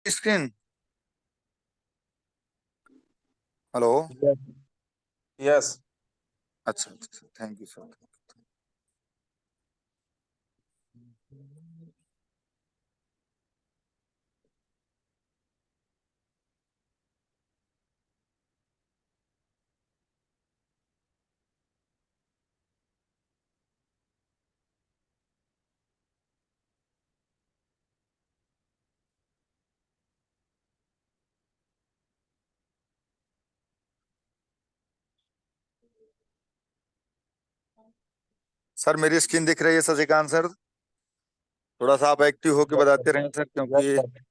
Screen. Hello. Yes. अच्छा अच्छा, thank you sir. Sir मेरी स्क्रीन दिख रही है शशिकांत सर? थोड़ा सा आप एक्टिव होके यस बताते सर। रहें सर, यस क्योंकि सर।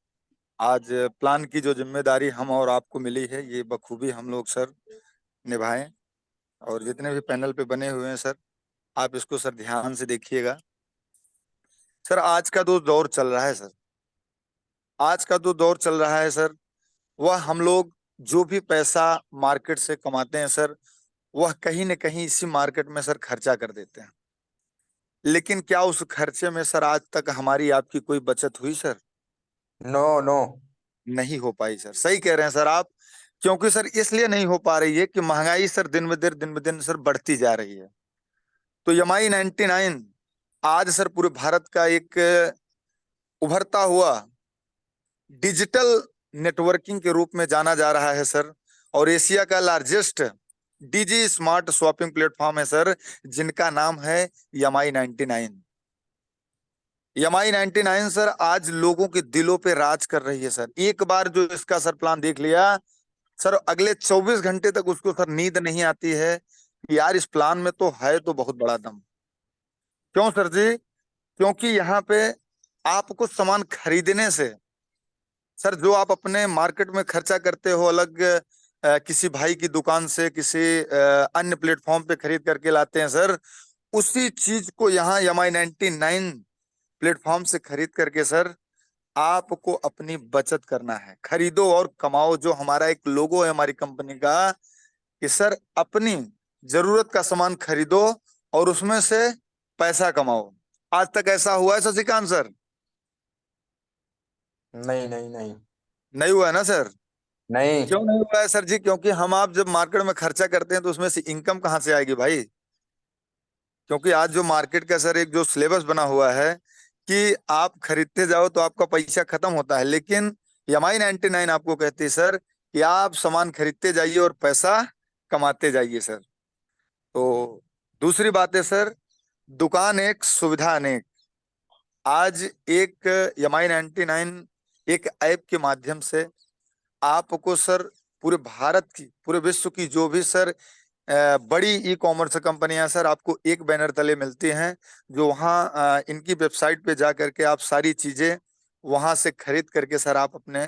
आज प्लान की जो जिम्मेदारी हम और आपको मिली है ये बखूबी हम लोग सर निभाएं। और जितने भी पैनल पे बने हुए हैं सर, आप इसको सर ध्यान से देखिएगा। सर आज का जो दौर चल रहा है सर, आज का जो दौर चल रहा है सर, वह हम लोग जो भी पैसा मार्केट से कमाते हैं सर, वह कहीं न कहीं इसी मार्केट में सर खर्चा कर देते हैं। लेकिन क्या उस खर्चे में सर आज तक हमारी आपकी कोई बचत हुई सर? No no. नहीं हो पाई सर। सही कह रहे हैं सर आप। क्योंकि सर इसलिए नहीं हो पा रही है कि महंगाई सर दिन ब दिन सर बढ़ती जा रही है। तो एमआई 99 आज सर पूरे भारत का एक उभरता हुआ डिजिटल नेटवर्किंग के रूप में जाना जा रहा है सर। और एशिया का largest DG smart shopping platform है सर, जिनका नाम है एमआई 99। एमआई 99 सर आज लोगों के दिलों पे राज कर रही है सर। एक बार जो इसका सर प्लान देख लिया सर, अगले 24 घंटे तक उसको सर नींद नहीं आती है कि यार इस प्लान में तो है तो बहुत बड़ा दम। क्यों सर जी? क्योंकि यहाँ पे आप कुछ सामान खरीदने से सर, जो आप अपने मार्केट में खर्चा करते हो अलग किसी भाई की दुकान से, किसी अन्य प्लेटफॉर्म पे खरीद करके लाते हैं सर, उसी चीज को यहाँ एमआई 99 प्लेटफॉर्म से खरीद करके सर आपको अपनी बचत करना है। खरीदो और कमाओ, जो हमारा एक लोगो है हमारी कंपनी का, कि सर अपनी जरूरत का सामान खरीदो और उसमें से पैसा कमाओ। आज तक ऐसा हुआ है शशिकांत सर? नहीं नहीं नहीं। नहीं हुआ है ना सर? नहीं। क्यों नहीं हुआ है सर जी? क्योंकि हम आप जब मार्केट में खर्चा करते हैं तो उसमें से इनकम कहाँ से आएगी भाई? क्योंकि आज जो मार्केट का सर एक जो सिलेबस बना हुआ है कि आप खरीदते जाओ तो आपका पैसा खत्म होता है, लेकिन एमआई 99 आपको कहती है सर कि आप सामान खरीदते जाइए और पैसा कमाते जाइए सर। तो दूसरी बात है सर, दुकान एक सुविधा अनेक। आज एक एमआई 99 एक ऐप के माध्यम से आपको सर पूरे भारत की, पूरे विश्व की जो भी सर बड़ी ई कॉमर्स कंपनियां सर आपको एक बैनर तले मिलती हैं, जो वहाँ इनकी वेबसाइट पे जा करके आप सारी चीजें वहां से खरीद करके सर आप अपने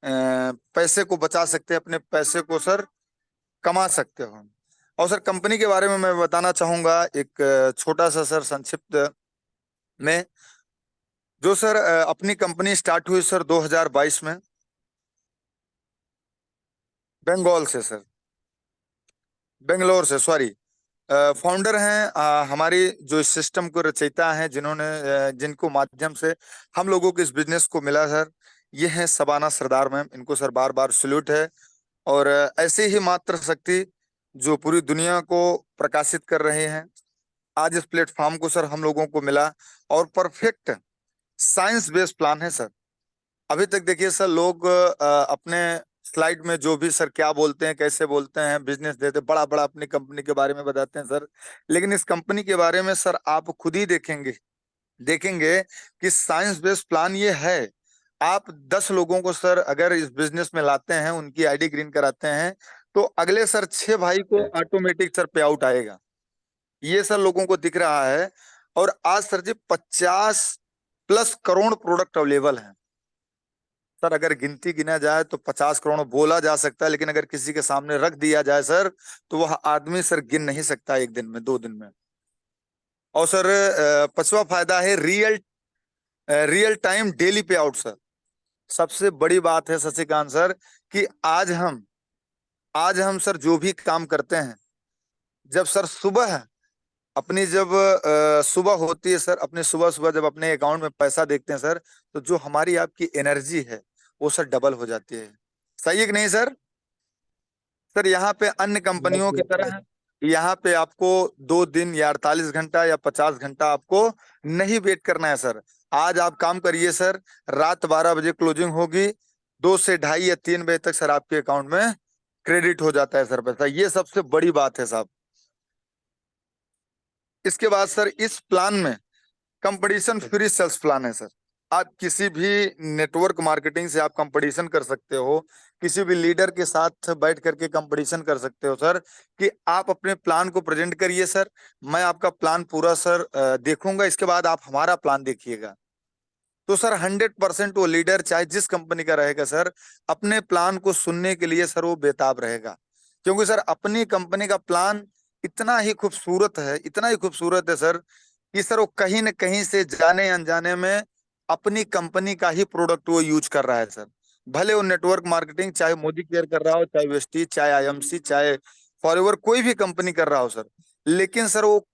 पैसे को बचा सकते हैं, अपने पैसे को सर कमा सकते हो। और सर कंपनी के बारे में मैं बताना चाहूंगा एक छोटा सा सर संक्षिप्त में। जो सर अपनी कंपनी स्टार्ट हुई सर 2022 में बंगाल से सर, बेंगलोर से सॉरी। फाउंडर हैं हमारी जो इस सिस्टम को रचयिता हैं, जिन्होंने जिनको माध्यम से हम लोगों को इस बिजनेस को मिला सर, ये हैं सबाना सरदार मैम। इनको सर बार बार सल्यूट है। और ऐसे ही मात्र शक्ति जो पूरी दुनिया को प्रकाशित कर रहे हैं। आज इस प्लेटफॉर्म को सर हम लोगों को मिला और परफेक्ट साइंस बेस्ड प्लान है सर। अभी तक देखिए सर, लोग अपने स्लाइड में जो भी सर क्या बोलते हैं, कैसे बोलते हैं, बिजनेस देते बड़ा बड़ा अपनी कंपनी के बारे में बताते हैं सर, लेकिन इस कंपनी के बारे में सर आप खुद ही देखेंगे देखेंगे कि साइंस बेस्ड प्लान ये है। आप 10 लोगों को सर अगर इस बिजनेस में लाते हैं, उनकी आईडी ग्रीन कराते हैं, तो अगले सर 6 भाई को ऑटोमेटिक सर पे आउट आएगा। ये सर लोगों को दिख रहा है। और आज सर जी 50+ करोड़ प्रोडक्ट अवेलेबल हैं सर। अगर गिनती गिना जाए तो 50 करोड़ बोला जा सकता है, लेकिन अगर किसी के सामने रख दिया जाए सर, तो वह आदमी सर गिन नहीं सकता एक दिन में, 2 दिन में। और सर पांचवा फायदा है रियल टाइम डेली पे आउट सर। सबसे बड़ी बात है शशिकांत सर कि आज हम सर जो भी काम करते हैं, जब सर सुबह अपनी जब सुबह होती है सर, अपने सुबह सुबह जब अपने अकाउंट में पैसा देखते हैं सर, तो जो हमारी आपकी एनर्जी है वो सर डबल हो जाती है। सही है कि नहीं सर? सर यहाँ पे अन्य कंपनियों की तरह यहाँ पे आपको 2 दिन या 48 घंटा या 50 घंटा आपको नहीं वेट करना है सर। आज आप काम करिए सर, रात 12 बजे क्लोजिंग होगी, 2 से ढाई या 3 बजे तक सर आपके अकाउंट में क्रेडिट हो जाता है सर पैसा। ये सबसे बड़ी बात है साहब। इसके बाद सर इस प्लान में कंपटीशन फ्री सेल्स प्लान है सर। आप किसी भी नेटवर्क मार्केटिंग से आप कंपटीशन कर सकते हो, किसी भी लीडर के साथ बैठ करके कंपटीशन कर सकते हो सर, कि आप अपने प्लान को प्रेजेंट करिए सर। मैं आपका प्लान पूरा सर देखूंगा, इसके बाद आप हमारा प्लान देखिएगा। तो सर 100% वो लीडर चाहे जिस कंपनी का रहेगा सर, अपने प्लान को सुनने के लिए सर वो बेताब रहेगा। क्योंकि सर अपनी कंपनी का प्लान इतना ही खूबसूरत है, इतना ही खूबसूरत है सर, कि सर वो कहीं न कहीं से जाने अनजाने में अपनी कंपनी का ही प्रोडक्ट वो यूज कर रहा है सर। भले वो नेटवर्क मार्केटिंग चाहे मोदी केयर कर रहा हो, चाहे वेस्टीज, चाहे आईएमसी, चाहे फॉरएवर, कोई भी कंपनी कर रहा हो सर, लेकिन सर वो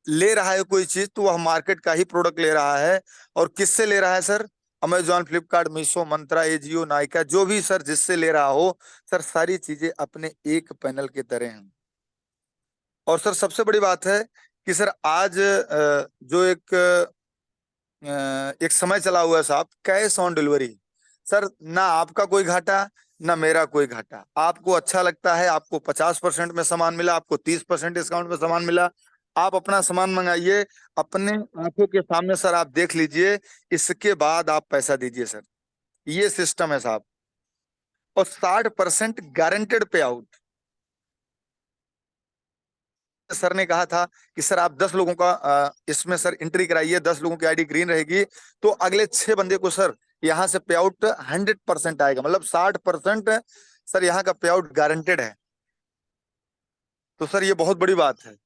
ले रहा है कोई चीज तो वह मार्केट का ही प्रोडक्ट ले रहा है। और किससे ले रहा है सर? अमेजॉन, फ्लिपकार्ट, मीशो, मंत्रा, एजियो, नायका, जो भी सर जिससे ले रहा हो सर, सारी चीजें अपने एक पैनल के तरह हैं। और सर सबसे बड़ी बात है कि सर आज जो एक समय चला हुआ है साहब, कैश ऑन डिलीवरी। सर ना आपका कोई घाटा, ना मेरा कोई घाटा। आपको अच्छा लगता है, आपको 50% में सामान मिला, आपको 30% डिस्काउंट में सामान मिला, आप अपना सामान मंगाइए, अपने आंखों के सामने सर आप देख लीजिए, इसके बाद आप पैसा दीजिए सर। ये सिस्टम है साहब। और 60% गारंटेड पे आउट। सर ने कहा था कि सर आप 10 लोगों का इसमें सर एंट्री कराइए, 10 लोगों की आईडी ग्रीन रहेगी, तो अगले 6 बंदे को सर यहाँ से पे आउट 100% आएगा, मतलब 60% सर यहाँ का पे आउट गारंटेड है। तो सर ये बहुत बड़ी बात है।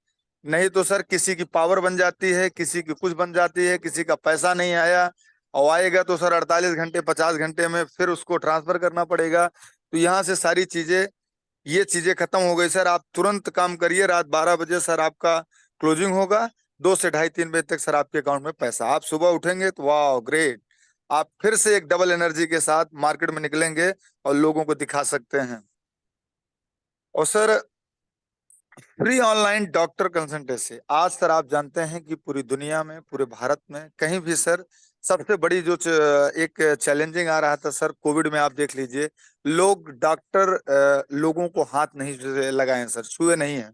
नहीं तो सर किसी की पावर बन जाती है, किसी की कुछ बन जाती है, किसी का पैसा नहीं आया, और आएगा तो सर 48 घंटे 50 घंटे में फिर उसको ट्रांसफर करना पड़ेगा। तो यहाँ से सारी चीजें, ये चीजें खत्म हो गई सर। आप तुरंत काम करिए, रात 12 बजे सर आपका क्लोजिंग होगा, 2 से ढाई 3 बजे तक सर आपके अकाउंट में पैसा। आप सुबह उठेंगे तो वाह ग्रेट, आप फिर से एक डबल एनर्जी के साथ मार्केट में निकलेंगे और लोगों को दिखा सकते हैं। और sir free online doctor consultancy, आज सर आप जानते हैं कि पूरी दुनिया में, पूरे भारत में कहीं भी सर सबसे बड़ी जो एक चैलेंजिंग आ रहा था सर, कोविड में आप देख लीजिए, लोग डॉक्टर लोगों को हाथ नहीं लगाए सर, छुए नहीं है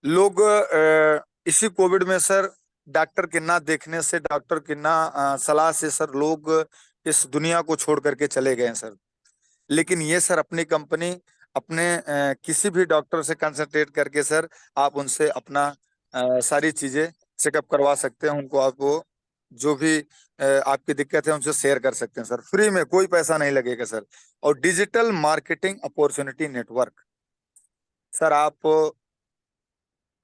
लोग। इसी कोविड में सर डॉक्टर के ना देखने से, डॉक्टर के ना सलाह से सर लोग इस दुनिया को छोड़ करके चले गए हैं सर। लेकिन ये सर अपनी कंपनी, अपने किसी भी डॉक्टर से कंसल्टेट करके सर आप उनसे अपना सारी चीजें चेकअप करवा सकते हैं। उनको आप वो जो भी आपकी दिक्कत है उनसे शेयर कर सकते हैं सर, फ्री में, कोई पैसा नहीं लगेगा सर। और digital marketing opportunity network, sir आप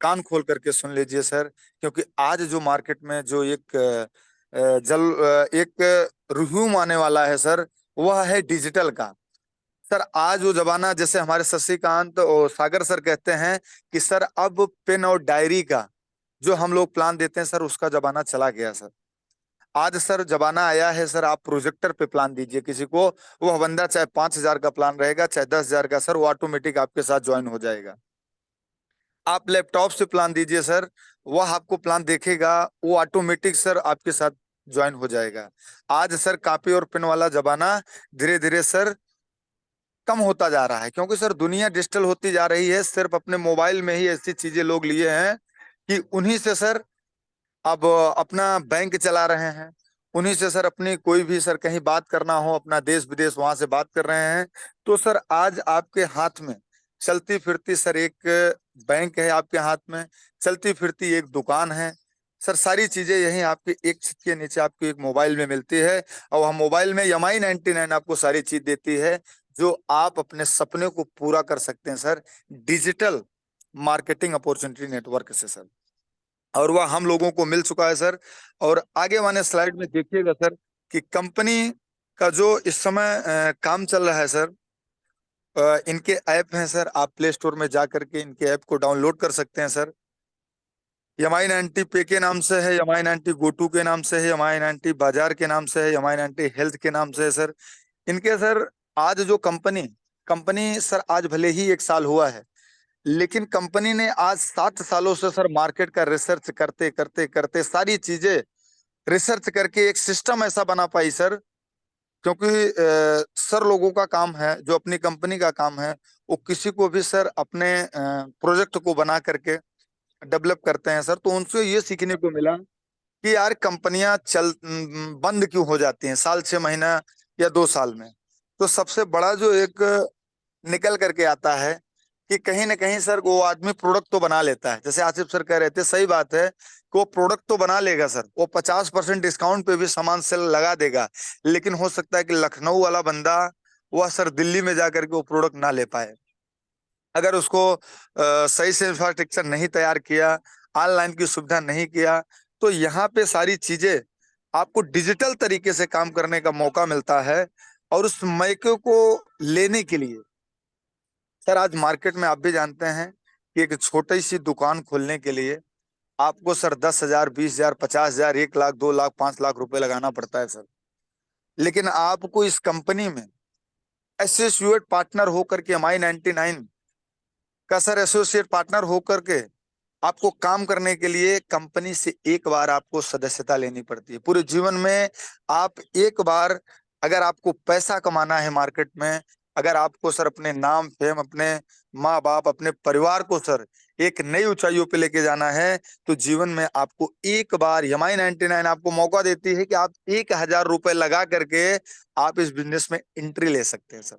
कान खोल करके सुन लीजिए सर, क्योंकि आज जो मार्केट में जो एक रिव्यू आने वाला है सर, वह है डिजिटल का। सर आज वो जमाना, जैसे हमारे शशिकांत और सागर सर कहते हैं कि सर अब पेन और डायरी का जो हम लोग प्लान देते हैं सर, उसका जमाना चला गया सर। आज सर जमाना आया है सर, आप प्रोजेक्टर पे प्लान दीजिए किसी को, वह बंदा चाहे 5,000 का प्लान रहेगा, चाहे 10,000 का, सर वो ऑटोमेटिक आपके साथ ज्वाइन हो जाएगा। आप लैपटॉप से प्लान दीजिए सर, वह आपको प्लान देखेगा, वो ऑटोमेटिक सर आपके साथ ज्वाइन हो जाएगा। आज सर कॉपी और पेन वाला जमाना धीरे धीरे सर कम होता जा रहा है, क्योंकि सर दुनिया डिजिटल होती जा रही है। सिर्फ अपने मोबाइल में ही ऐसी चीजें लोग लिए हैं कि उन्हीं से सर अब अपना बैंक चला रहे हैं, उन्हीं से सर अपनी कोई भी सर कहीं बात करना हो, अपना देश विदेश, वहां से बात कर रहे हैं। तो सर आज आपके हाथ में चलती फिरती सर एक बैंक है, आपके हाथ में चलती फिरती एक दुकान है सर। सारी चीजें यही आपके एक छत के नीचे आपको एक मोबाइल में मिलती है। और वह मोबाइल में MI99 आपको सारी चीज देती है, जो आप अपने सपने को पूरा कर सकते हैं sir, digital marketing opportunity network से सर। और वह हम लोगों को मिल चुका है सर। और आगे वाले स्लाइड में देखिएगा सर कि कंपनी का जो इस समय काम चल रहा है सर, इनके ऐप हैं सर, आप प्ले स्टोर में जा करके इनके ऐप को डाउनलोड कर सकते हैं सर। MI90 पे के नाम से है, MI90 गोटू के नाम से है, MI90 बाजार के नाम से है, MI90 हेल्थ के नाम से है सर। इनके सर आज जो कंपनी कंपनी सर आज भले ही 1 साल हुआ है, लेकिन कंपनी ने आज 7 सालों से सर मार्केट का रिसर्च करते करते करते सारी चीजें रिसर्च करके एक सिस्टम ऐसा बना पाई सर। क्योंकि सर लोगों का काम है, जो अपनी कंपनी का काम है, वो किसी को भी सर अपने प्रोजेक्ट को बना करके डेवलप करते हैं सर। तो उनसे ये सीखने को मिला कि यार कंपनियां बंद क्यों हो जाती हैं साल 6 महीना या 2 साल में। तो सबसे बड़ा जो एक निकल करके आता है कि कहीं ना कहीं सर वो आदमी प्रोडक्ट तो बना लेता है। जैसे आसिफ सर कह रहे थे, सही बात है कि वो प्रोडक्ट तो बना लेगा सर, वो 50% डिस्काउंट पे भी सामान सेल लगा देगा, लेकिन हो सकता है कि लखनऊ वाला बंदा वह सर दिल्ली में जाकर के वो प्रोडक्ट ना ले पाए। अगर उसको सही से इंफ्रास्ट्रक्चर नहीं तैयार किया, ऑनलाइन की सुविधा नहीं किया, तो यहाँ पे सारी चीजें आपको डिजिटल तरीके से काम करने का मौका मिलता है। और उस मौके को लेने के लिए सर आज मार्केट में आप भी जानते हैं कि एक छोटी सी दुकान खोलने के लिए आपको सर 10,000, 20,000, 50,000, 1 लाख, 2 लाख, 5 लाख रुपए लगाना पड़ता है सर। लेकिन आपको इस कंपनी में एसोसिएट पार्टनर होकर के MI99 का सर एसोसिएट पार्टनर होकर के आपको काम करने के लिए कंपनी से एक बार आपको सदस्यता लेनी पड़ती है। पूरे जीवन में आप एक बार, अगर आपको पैसा कमाना है मार्केट में, अगर आपको सर अपने नाम फेम, अपने माँ बाप, अपने परिवार को सर एक नई ऊंचाइयों पे लेके जाना है, तो जीवन में आपको एक बार MI99 आपको मौका देती है कि आप 1,000 रुपए लगा करके आप इस बिजनेस में एंट्री ले सकते हैं सर।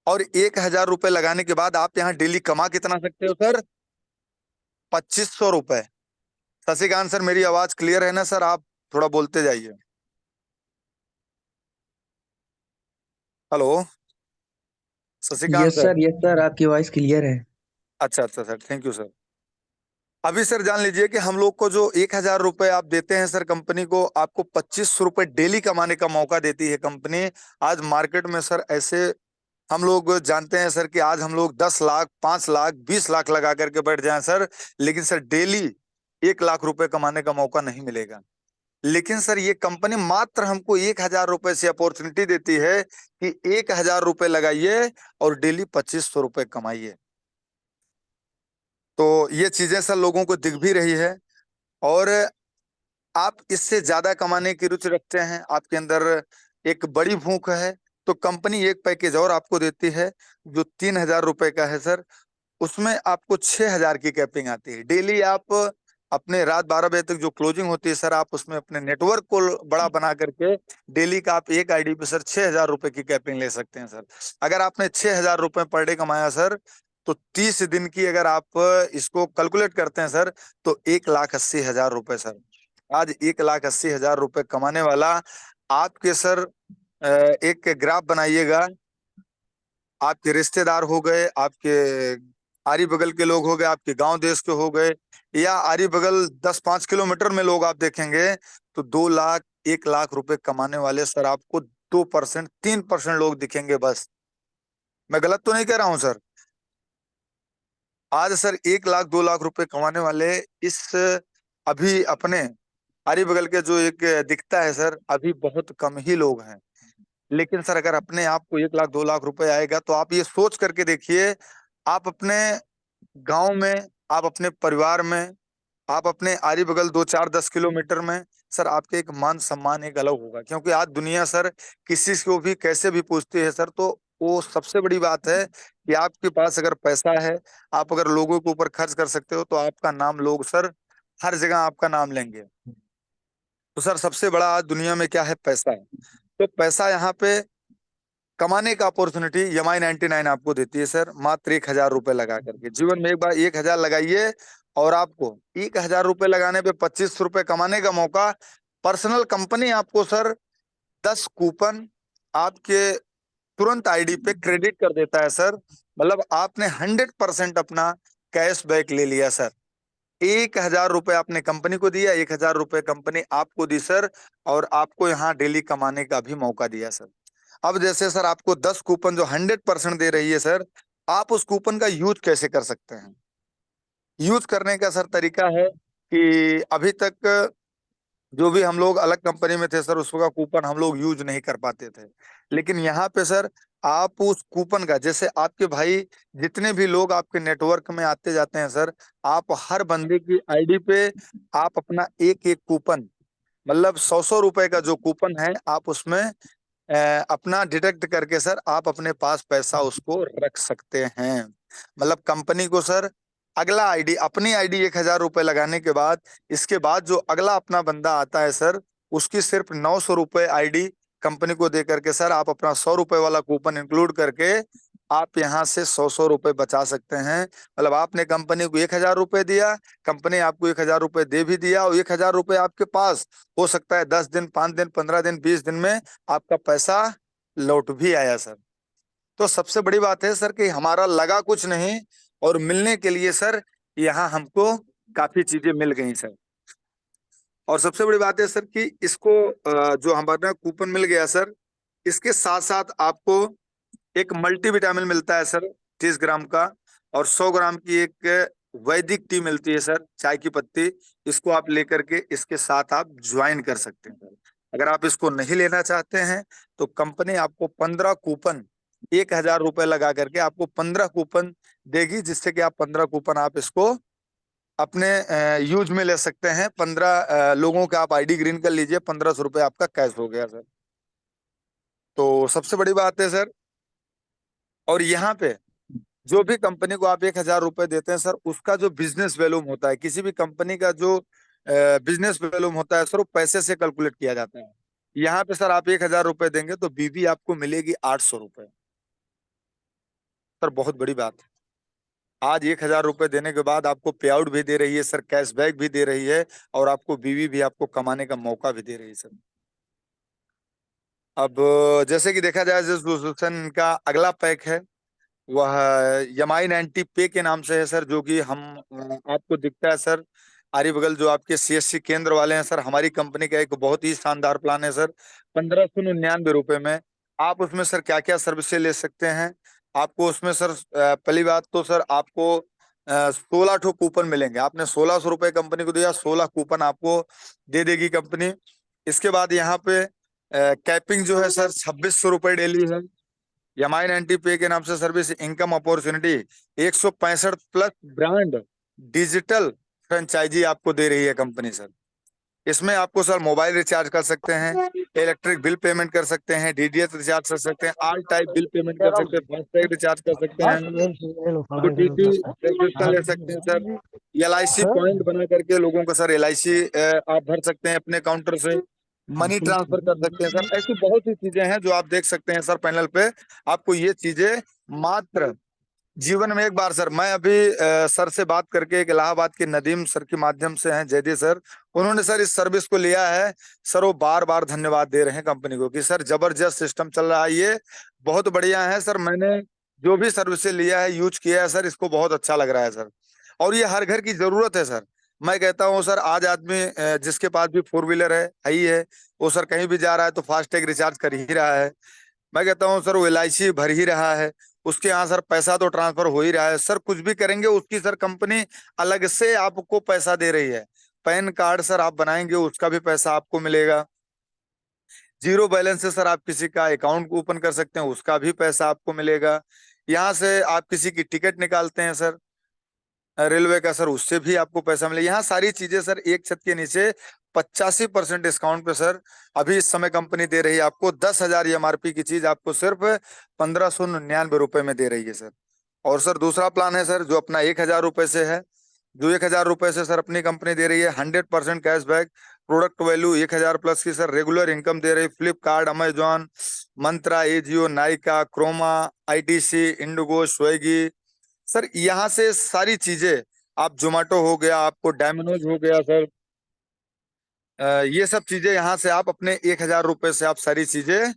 और 1,000 रुपए लगाने के बाद आप यहाँ डेली कमा कितना सकते हो सर? 2,500 रुपए। शशिकांत सर मेरी आवाज क्लियर है ना सर? आप थोड़ा बोलते जाइए। Hello Shashikant yes sir. Sir, yes sir, आपकी वॉइस क्लियर है। अच्छा अच्छा सर, थैंक यू सर। अभी सर जान लीजिए कि हम लोग को जो 1,000 रुपए आप देते हैं सर कंपनी को, आपको 25 रुपए डेली कमाने का मौका देती है कंपनी। आज मार्केट में सर ऐसे हम लोग जानते हैं सर कि आज हम लोग 10 लाख, 5 लाख, 20 लाख लगा करके बैठ जाएं सर, लेकिन सर डेली 1 लाख रुपए कमाने का मौका नहीं मिलेगा। लेकिन सर ये कंपनी मात्र हमको 1,000 रुपए से अपॉर्चुनिटी देती है कि 1,000 रुपए लगाइए और डेली 2,500 रुपए कमाइए। तो ये चीजें सर लोगों को दिख भी रही है। और आप इससे ज्यादा कमाने की रुचि रखते हैं, आपके अंदर एक बड़ी भूख है, तो कंपनी एक पैकेज और आपको देती है जो 3,000 रुपए का है सर। उसमें आपको 6,000 की कैपिंग आती है। डेली आप अपने रात 12 बजे तक जो क्लोजिंग होती है सर, आप उसमें अपने नेटवर्क को बड़ा बना करके डेली का आप एक आईडी पे सर 6,000 रुपए की कैपिंग ले सकते हैं सर। अगर आपने 6,000 रुपए पर डे कमाया सर, तो 30 दिन की अगर आप इसको कैलकुलेट करते हैं सर, तो 1,80,000 रुपए सर। आज 1,80,000 रुपए कमाने वाला आपके सर एक ग्राफ बनाइएगा। आपके रिश्तेदार हो गए, आपके आरी बगल के लोग हो गए, आपके गांव देश के हो गए, या आरी बगल 10-5 किलोमीटर में लोग आप देखेंगे, तो 2 लाख, 1 लाख रुपए कमाने वाले सर आपको 2%, 3% लोग दिखेंगे बस। मैं गलत तो नहीं कह रहा हूं सर? आज सर 1 लाख, 2 लाख रुपए कमाने वाले इस अभी अपने आरी बगल के जो एक दिखता है सर, अभी बहुत कम ही लोग हैं। लेकिन सर अगर अपने आप को 1 लाख, 2 लाख रुपए आएगा, तो आप ये सोच करके देखिए, आप अपने गांव में, आप अपने परिवार में, आप अपने आरी बगल 2, 4, 10 किलोमीटर में सर आपके एक मान सम्मान एक अलग होगा। क्योंकि आज दुनिया सर किसी को भी कैसे भी पूछती है सर, तो वो सबसे बड़ी बात है कि आपके पास अगर पैसा है, आप अगर लोगों के ऊपर खर्च कर सकते हो, तो आपका नाम लोग सर हर जगह आपका नाम लेंगे। तो सर सबसे बड़ा आज दुनिया में क्या है? पैसा है। तो पैसा यहाँ पे कमाने का अपॉर्चुनिटी MI99 आपको देती है सर, मात्र 1,000 रुपए लगा करके। जीवन में एक बार 1,000 लगाइए और आपको 1,000 रुपए लगाने पे 25 रुपए कमाने का मौका। पर्सनल कंपनी आपको सर 10 कूपन आपके तुरंत आईडी पे क्रेडिट कर देता है सर। मतलब आपने 100% अपना कैश बैक ले लिया सर। 1,000 रुपए आपने कंपनी को दिया, 1,000 रुपए कंपनी आपको दी सर, और आपको यहाँ डेली कमाने का भी मौका दिया सर। अब जैसे सर आपको 10 कूपन जो 100% दे रही है सर, आप उस कूपन का यूज कैसे कर सकते हैं? यूज करने का सर तरीका है कि अभी तक जो भी हम लोग अलग कंपनी में थे सर, उसका कूपन हम लोग यूज नहीं कर पाते थे। लेकिन यहाँ पे सर आप उस कूपन का, जैसे आपके भाई जितने भी लोग आपके नेटवर्क में आते जाते हैं सर, आप हर बंदे की आईडी पे आप अपना एक एक कूपन, मतलब 100-100 रुपए का जो कूपन है, आप उसमें अपना डिडक्ट करके सर आप अपने पास पैसा उसको रख सकते हैं। मतलब कंपनी को सर अगला आईडी, अपनी आईडी 1,000 रुपए लगाने के बाद, इसके बाद जो अगला अपना बंदा आता है सर, उसकी सिर्फ 900 रुपए आईडी कंपनी को दे करके सर आप अपना 100 रुपए वाला कूपन इंक्लूड करके आप यहाँ से 100-100 रुपए बचा सकते हैं। मतलब आपने कंपनी को 1,000 रुपए दिया, कंपनी आपको 1,000 रुपए दे भी दिया, और 1,000 रुपए आपके पास हो सकता है 10 दिन, 5 दिन, 15 दिन, 20 दिन में आपका पैसा लौट भी आया सर। तो सबसे बड़ी बात है सर कि हमारा लगा कुछ नहीं, और मिलने के लिए सर यहाँ हमको काफी चीजें मिल गई सर। और सबसे बड़ी बात है सर कि इसको जो हमारा कूपन मिल गया सर, इसके साथ साथ आपको एक मल्टीविटामिन मिलता है सर 30 ग्राम का, और 100 ग्राम की एक वैदिक टी मिलती है सर, चाय की पत्ती। इसको आप लेकर के इसके साथ आप ज्वाइन कर सकते हैं सर। अगर आप इसको नहीं लेना चाहते हैं तो कंपनी आपको 15 कूपन, 1,000 रुपए लगा करके आपको 15 कूपन देगी, जिससे कि आप 15 कूपन आप इसको अपने यूज में ले सकते हैं। 15 लोगों का आप आईडी ग्रीन कर लीजिए, 1,500 रुपए आपका कैश हो गया सर। तो सबसे बड़ी बात है सर, और यहाँ पे जो भी कंपनी को आप 1,000 रुपए देते हैं सर, उसका जो बिजनेस वैल्यूम होता है, किसी भी कंपनी का जो बिजनेस वैल्यूम होता है सर, वो पैसे से कैलकुलेट किया जाता है। यहाँ पे सर आप 1,000 रुपए देंगे तो बीवी आपको मिलेगी 800 रुपए। सर बहुत बड़ी बात है, आज 1,000 रुपए देने के बाद आपको पे आउट भी दे रही है सर, कैशबैक भी दे रही है, और आपको बीवी भी आपको कमाने का मौका भी दे रही है सर। अब जैसे कि देखा जाए, जिस सॉल्यूशन का अगला पैक है वह यमाई 90 पे के नाम से है सर, जो कि हम आपको दिखता है सर आरी बगल, जो आपके सीएससी केंद्र वाले हैं सर, हमारी कंपनी का एक बहुत ही शानदार प्लान है सर। 1,599 रुपए में आप उसमें सर क्या क्या सर्विसेज ले सकते हैं। आपको उसमें सर पहली बात तो सर आपको 16 कूपन मिलेंगे। आपने 1,600 रुपए कंपनी को दिया, 16 कूपन आपको दे देगी कंपनी। इसके बाद यहाँ पे कैपिंग जो है सर 2,600 रुपए डेली है। एमआई 90 पे के नाम से service income opportunity 165 plus brand digital franchise आपको दे रही है कंपनी सर। इसमें आपको सर मोबाइल रिचार्ज कर सकते हैं, इलेक्ट्रिक बिल पेमेंट कर सकते हैं, डीडीएच रिचार्ज कर सकते हैं, ऑल टाइप बिल पेमेंट कर सकते हैं, फास्टैग रिचार्ज कर सकते हैं, ओटीटी सब्सक्रिप्शन ले सकते हैं सर। एलआईसी पॉइंट बना करके लोगों को सर एलआईसी आप भर सकते हैं अपने काउंटर से, मनी ट्रांसफर कर सकते हैं सर। ऐसी बहुत सी चीजें हैं जो आप देख सकते हैं सर पैनल पे। आपको ये चीजें मात्र जीवन में एक बार सर, मैं अभी सर से बात करके, एक इलाहाबाद के नदीम सर के माध्यम से हैं, जयदी सर, उन्होंने सर इस सर्विस को लिया है सर। वो बार बार धन्यवाद दे रहे हैं कंपनी को कि सर जबरदस्त सिस्टम चल रहा है, ये बहुत बढ़िया है सर। मैंने जो भी सर्विस लिया है, यूज किया है सर, इसको बहुत अच्छा लग रहा है सर, और ये हर घर की जरूरत है सर। मैं कहता हूँ सर, आज आदमी जिसके पास भी 4 व्हीलर है ही है, वो सर कहीं भी जा रहा है तो फास्टैग रिचार्ज कर ही रहा है। मैं कहता हूँ सर वो एलआईसी भर ही रहा है, उसके यहाँ सर पैसा तो ट्रांसफर हो ही रहा है सर। कुछ भी करेंगे उसकी सर कंपनी अलग से आपको पैसा दे रही है। पैन कार्ड सर आप बनाएंगे उसका भी पैसा आपको मिलेगा। जीरो बैलेंस से सर आप किसी का अकाउंट ओपन कर सकते हैं, उसका भी पैसा आपको मिलेगा। यहाँ से आप किसी की टिकट निकालते हैं सर रेलवे का सर, उससे भी आपको पैसा मिलेगा। यहाँ सारी चीजें सर एक छत के नीचे 85% डिस्काउंट पे सर अभी इस समय कंपनी दे रही है आपको। 10,000 एमआरपी की चीज आपको सिर्फ 1,599 रुपए में दे रही है सर। और सर दूसरा प्लान है सर जो अपना 1,000 रुपए से है, जो 1,000 रुपए से सर अपनी कंपनी दे रही है 100% कैशबैक, प्रोडक्ट वैल्यू 1,000 प्लस की सर रेगुलर इनकम दे रही। Flipkart, Amazon, Myntra, Ajio, Nykaa, Croma, ITC, IndiGo, Swiggy sir, यहाँ से सारी चीजें आप, जोमेटो हो गया आपको, डायमिनोज हो गया सर, ये सब चीजें यहाँ से आप अपने 1,000 रुपए से आप सारी चीजें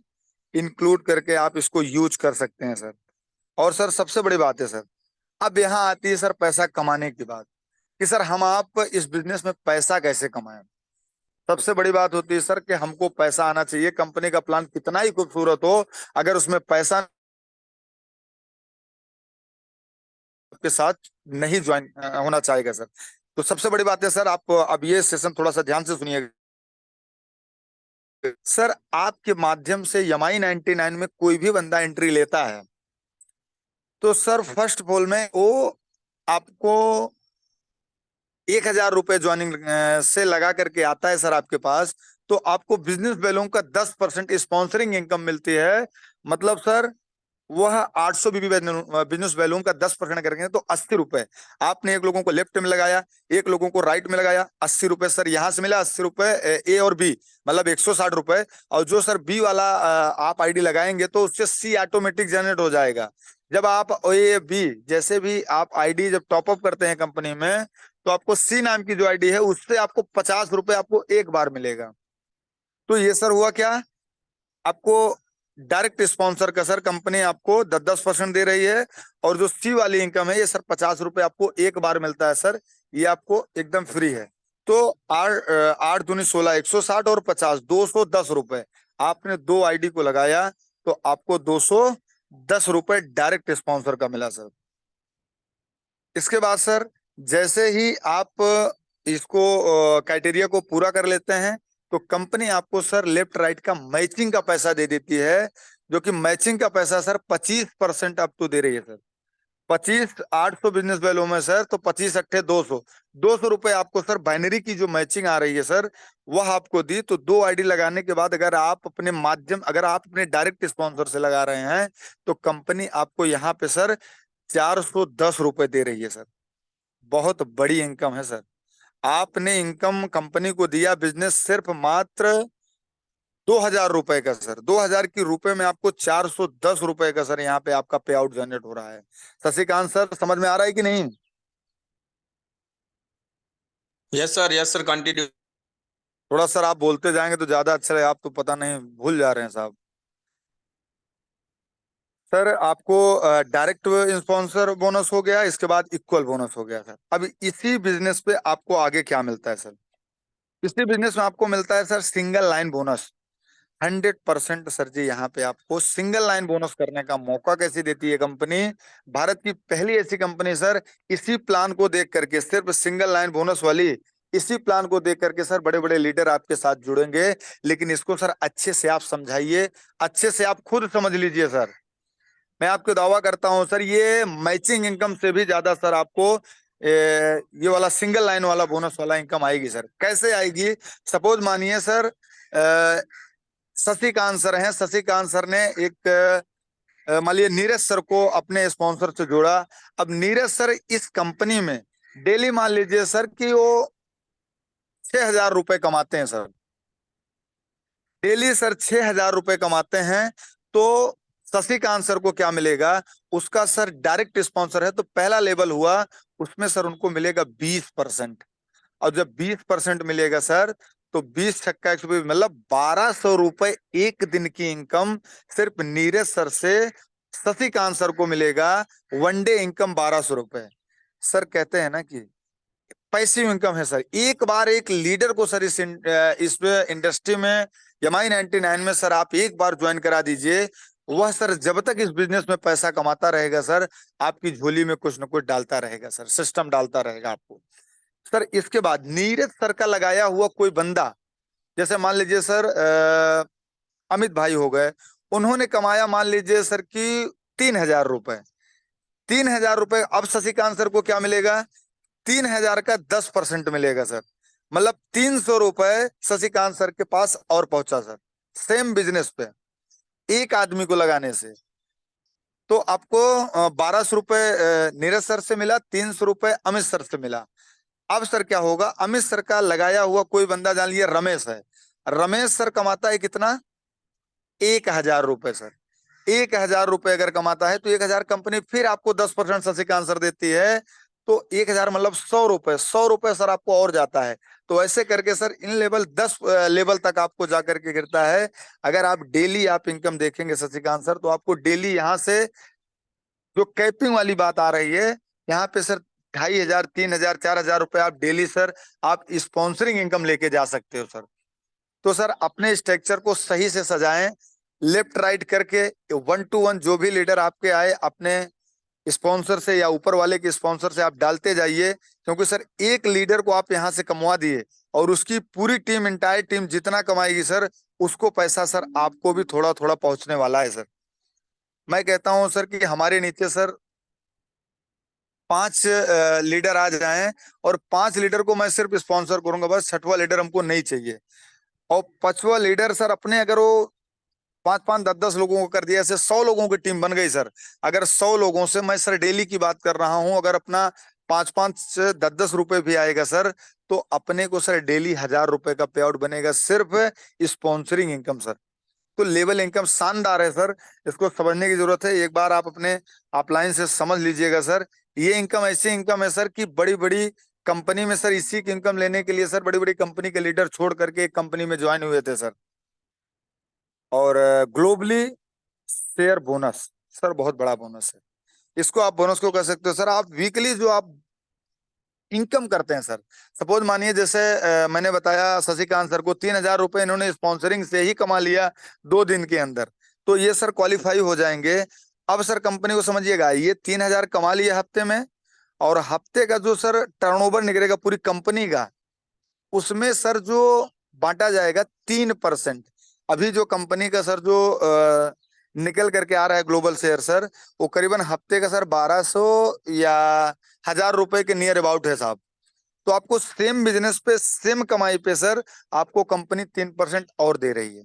इंक्लूड करके आप इसको यूज कर सकते हैं सर। और सर सबसे बड़ी बात है सर, अब यहाँ आती है सर पैसा कमाने की बात, कि सर हम आप इस बिजनेस में पैसा कैसे कमाएं। सबसे बड़ी बात होती है सर कि हमको पैसा आना चाहिए। कंपनी का प्लान कितना ही खूबसूरत हो, अगर उसमें पैसा आपके साथ नहीं ज्वाइन होना चाहेगा सर। तो सबसे बड़ी बात है सर, आप अब ये सेशन थोड़ा सा ध्यान से सुनिएगा सर। आपके माध्यम से यमाई 99 में कोई भी बंदा एंट्री लेता है तो सर फर्स्ट ऑफ ऑल में वो आपको 1,000 रुपए ज्वाइनिंग से लगा करके आता है सर आपके पास। तो आपको बिजनेस वैल्यू का 10% स्पॉन्सरिंग इनकम मिलती है। मतलब सर वह 800 बीबी बिजनेस वैल्यूम का 10% करेंगे तो 80 रुपए। आपने एक लोगों को लेफ्ट में लगाया, एक लोगों को राइट में लगाया, 80 रुपए सर यहाँ से मिला, 80 रुपए ए और बी, मतलब 160 रुपए। और जो सर बी वाला आप आईडी लगाएंगे तो उससे सी ऑटोमेटिक जनरेट हो जाएगा। जब आप ए बी जैसे भी आप आईडी जब टॉपअप करते हैं कंपनी में, तो आपको सी नाम की जो आईडी है उससे आपको 50 रुपए आपको एक बार मिलेगा। तो ये सर हुआ क्या, आपको डायरेक्ट स्पॉन्सर का सर कंपनी आपको 10% दे रही है। और जो सी वाली इनकम है ये सर 50 रुपए आपको एक बार मिलता है सर, ये आपको एकदम फ्री है। तो 8 8 दूनी 16, 160 और 50, 210 रुपए। आपने दो आईडी को लगाया तो आपको 210 रुपए डायरेक्ट स्पॉन्सर का मिला सर। इसके बाद सर जैसे ही आप इसको क्राइटेरिया को पूरा कर लेते हैं तो कंपनी आपको सर लेफ्ट राइट का मैचिंग का पैसा दे देती है, जो कि मैचिंग का पैसा सर 25% अप टू दे रही है सर। 25 800 बिजनेस वैल्यू में सर, तो 25 अट्ठे 200, 200 रुपए आपको सर बाइनरी की जो मैचिंग आ रही है सर वह आपको दी। तो दो आईडी लगाने के बाद अगर आप अपने डायरेक्ट स्पॉन्सर से लगा रहे हैं तो कंपनी आपको यहाँ पे सर 410 रुपए दे रही है सर। बहुत बड़ी इनकम है सर। आपने इनकम कंपनी को दिया बिजनेस सिर्फ मात्र 2,000 रुपए का सर। 2,000 की रुपए में आपको 410 रुपए का सर यहाँ पे आपका पे आउट जनरेट हो रहा है। शशिकांत सर समझ में आ रहा है कि नहीं? Yes sir continue. थोड़ा सर आप बोलते जाएंगे तो ज्यादा अच्छा है, आप तो पता नहीं भूल जा रहे हैं साहब। सर आपको डायरेक्ट स्पॉन्सर बोनस हो गया, इसके बाद इक्वल बोनस हो गया सर। अब इसी बिजनेस पे आपको आगे क्या मिलता है सर? इसी बिजनेस में आपको मिलता है sir single line bonus. 100% sir ji यहाँ पे आपको सिंगल लाइन बोनस करने का मौका कैसे देती है कंपनी? भारत की पहली ऐसी कंपनी सर, इसी प्लान को देख करके, सिर्फ सिंगल लाइन बोनस वाली इसी प्लान को देख करके सर बड़े बड़े लीडर आपके साथ जुड़ेंगे। लेकिन इसको सर अच्छे से आप समझाइए, अच्छे से आप खुद समझ लीजिए सर। मैं आपको दावा करता हूं सर ये मैचिंग इनकम से भी ज्यादा सर आपको ये वाला सिंगल लाइन वाला बोनस वाला इनकम आएगी सर। कैसे आएगी? सपोज मानिए सर शशिकांत सर हैं, शशिकांत सर ने एक मान लीजिए नीरज सर को अपने स्पॉन्सर से जोड़ा। अब नीरज सर इस कंपनी में डेली मान लीजिए सर कि वो 6,000 रुपए कमाते हैं सर। डेली सर 6,000 रुपए कमाते हैं। तो शशिकांत सर को क्या मिलेगा? उसका सर डायरेक्ट स्पॉन्सर है तो पहला लेवल हुआ, उसमें सर उनको मिलेगा 20%। और जब 20% मिलेगा सर तो 20 छक्का 120, मतलब 1,200 रुपए एक दिन की इनकम सिर्फ नीरज सर से शशिकांत सर को मिलेगा। वनडे इनकम 1,200 रुपए। सर कहते हैं ना कि पैसिव इनकम है सर। एक बार एक लीडर को सर इस इंडस्ट्री में यमाई 99 में सर आप एक बार ज्वाइन करा दीजिए, वह सर जब तक इस बिजनेस में पैसा कमाता रहेगा सर आपकी झोली में कुछ न कुछ डालता रहेगा सर, सिस्टम डालता रहेगा आपको सर। इसके बाद नीरज सर का लगाया हुआ कोई बंदा, जैसे मान लीजिए सर अमित भाई हो गए, उन्होंने कमाया मान लीजिए सर की 3,000 रुपए। 3,000 रुपए अब शशिकांत सर को क्या मिलेगा? 3,000 का 10% मिलेगा सर। मतलब 300 रुपए शशिकांत सर के पास और पहुंचा सर, सेम बिजनेस पे एक आदमी को लगाने से। तो आपको 1,200 रुपए नीरज सर से मिला, 300 रुपए अमित सर से मिला। अब सर क्या होगा? अमित सर का लगाया हुआ कोई बंदा जान लिया रमेश है। रमेश सर कमाता है कितना? 1,000 रुपए सर। 1,000 रुपए अगर कमाता है तो 1,000 कंपनी फिर आपको 10% शशिकांत सर देती है। तो 1,000 मतलब 100 रुपए, 100 रुपए सर आपको और जाता है। तो ऐसे करके सर इन लेवल 10 लेवल तक आपको जाकर के गिरता है। अगर आप डेली आप इनकम देखेंगे शशिकांत सर तो आपको डेली यहाँ से जो कैपिंग वाली बात आ रही है यहाँ पे सर 2,500, 3,000, 4,000 रुपए आप डेली सर आप स्पॉन्सरिंग इनकम लेके जा सकते हो सर। तो सर अपने स्ट्रक्चर को सही से सजाएं, लेफ्ट राइट करके 1 to 1 जो भी लीडर आपके आए अपने स्पॉन्सर से या ऊपर वाले के स्पॉन्सर से आप डालते जाइए, क्योंकि सर एक लीडर को आप यहाँ से कमवा दिए और उसकी पूरी टीम, इंटायर टीम जितना कमाएगी सर, उसको पैसा सर आपको भी थोड़ा थोड़ा पहुंचने वाला है सर। मैं कहता हूं सर कि हमारे नीचे सर 5 लीडर आ जाएं और 5 लीडर को मैं सिर्फ स्पॉन्सर करूंगा, बस 6वां लीडर हमको नहीं चाहिए। और 5वां लीडर सर अपने, अगर वो 5-5 10-10 लोगों को कर दिया, ऐसे 100 लोगों की टीम बन गई सर। अगर 100 लोगों से, मैं सर डेली की बात कर रहा हूं, अगर अपना 5-5 10-10 रुपए भी आएगा सर, तो अपने को सर डेली 1,000 रुपए का पे आउट बनेगा, सिर्फ स्पॉन्सरिंग इनकम सर। तो लेवल इनकम शानदार है सर, इसको समझने की जरूरत है। एक बार आप अपने अपलाइन से समझ लीजिएगा सर। ये इनकम ऐसी इनकम है सर कि बड़ी बड़ी कंपनी में सर, इसी की इनकम लेने के लिए सर बड़ी बड़ी कंपनी के लीडर छोड़ करके एक कंपनी में ज्वाइन हुए थे सर। और ग्लोबली शेयर बोनस सर बहुत बड़ा बोनस है। इसको आप बोनस को कह सकते हो सर। आप वीकली जो आप इनकम करते हैं सर, सपोज मानिए जैसे मैंने बताया शशिकांत सर को 3,000 रुपए इन्होंने स्पॉन्सरिंग से ही कमा लिया 2 दिन के अंदर, तो ये सर क्वालिफाई हो जाएंगे। अब सर कंपनी को समझिएगा, ये 3,000 कमा लिया हफ्ते में, और हफ्ते का जो सर टर्नओवर निकलेगा पूरी कंपनी का, उसमें सर जो बांटा जाएगा 3%। अभी जो कंपनी का सर जो निकल करके आ रहा है ग्लोबल शेयर सर, वो करीबन हफ्ते का सर 1,200 या 1,000 रुपए के नियर अबाउट है साहब। तो आपको सेम बिजनेस पे, सेम कमाई पे सर आपको कंपनी 3% और दे रही है।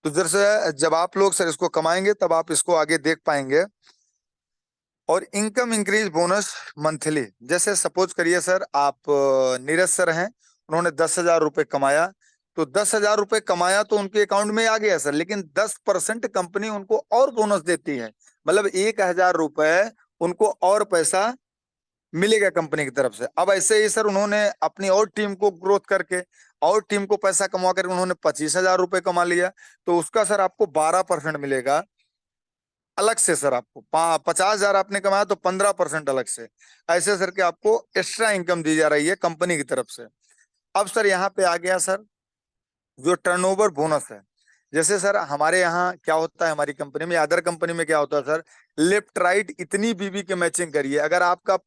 तो जैसे जब आप लोग सर इसको कमाएंगे तब आप इसको आगे देख पाएंगे। और इनकम इंक्रीज बोनस मंथली, जैसे सपोज करिए सर आप नीरज सर हैं, उन्होंने 10,000 रुपए कमाया, तो 10,000 रुपए कमाया तो उनके अकाउंट में आ गया सर, लेकिन 10% कंपनी उनको और बोनस देती है, मतलब 1,000 रुपए उनको और पैसा मिलेगा कंपनी की तरफ से। अब ऐसे ही सर उन्होंने अपनी और टीम को ग्रोथ करके और टीम को पैसा कमा करके उन्होंने 25,000 रुपए कमा लिया, तो उसका सर आपको 12% मिलेगा अलग से सर। आपको 50,000 आपने कमाया तो 15% अलग से, ऐसे सर के आपको एक्स्ट्रा इनकम दी जा रही है कंपनी की तरफ से। अब सर यहाँ पे आ गया सर जो टर्नओवर बोनस है। जैसे सर हमारे यहाँ क्या होता है, हमारी कंपनी में, अदर कंपनी में क्या होता है सर, लेफ्ट राइट इतनी बीबी के मैचिंग करिए। अगर आपका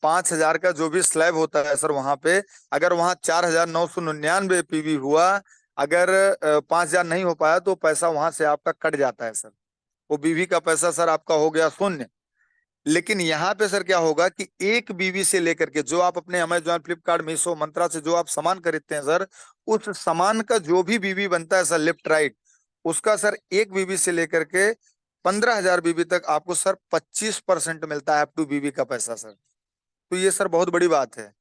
5,000 का जो भी स्लैब होता है सर, वहां पे अगर वहां 4,999 पीवी हुआ, अगर 5,000 नहीं हो पाया तो पैसा वहां से आपका कट जाता है सर, वो बीवी का पैसा सर आपका हो गया शून्य। लेकिन यहाँ पे सर क्या होगा कि एक बीवी से लेकर के, जो आप अपने अमेजॉन, फ्लिपकार्ट, मीशो, मंत्रा से जो आप सामान खरीदते हैं सर, उस सामान का जो भी बीवी बनता है सर लेफ्ट राइट, उसका सर एक बीवी से लेकर के 15,000 बीवी तक आपको सर 25% मिलता है अप टू बीवी का पैसा सर। तो ये सर बहुत बड़ी बात है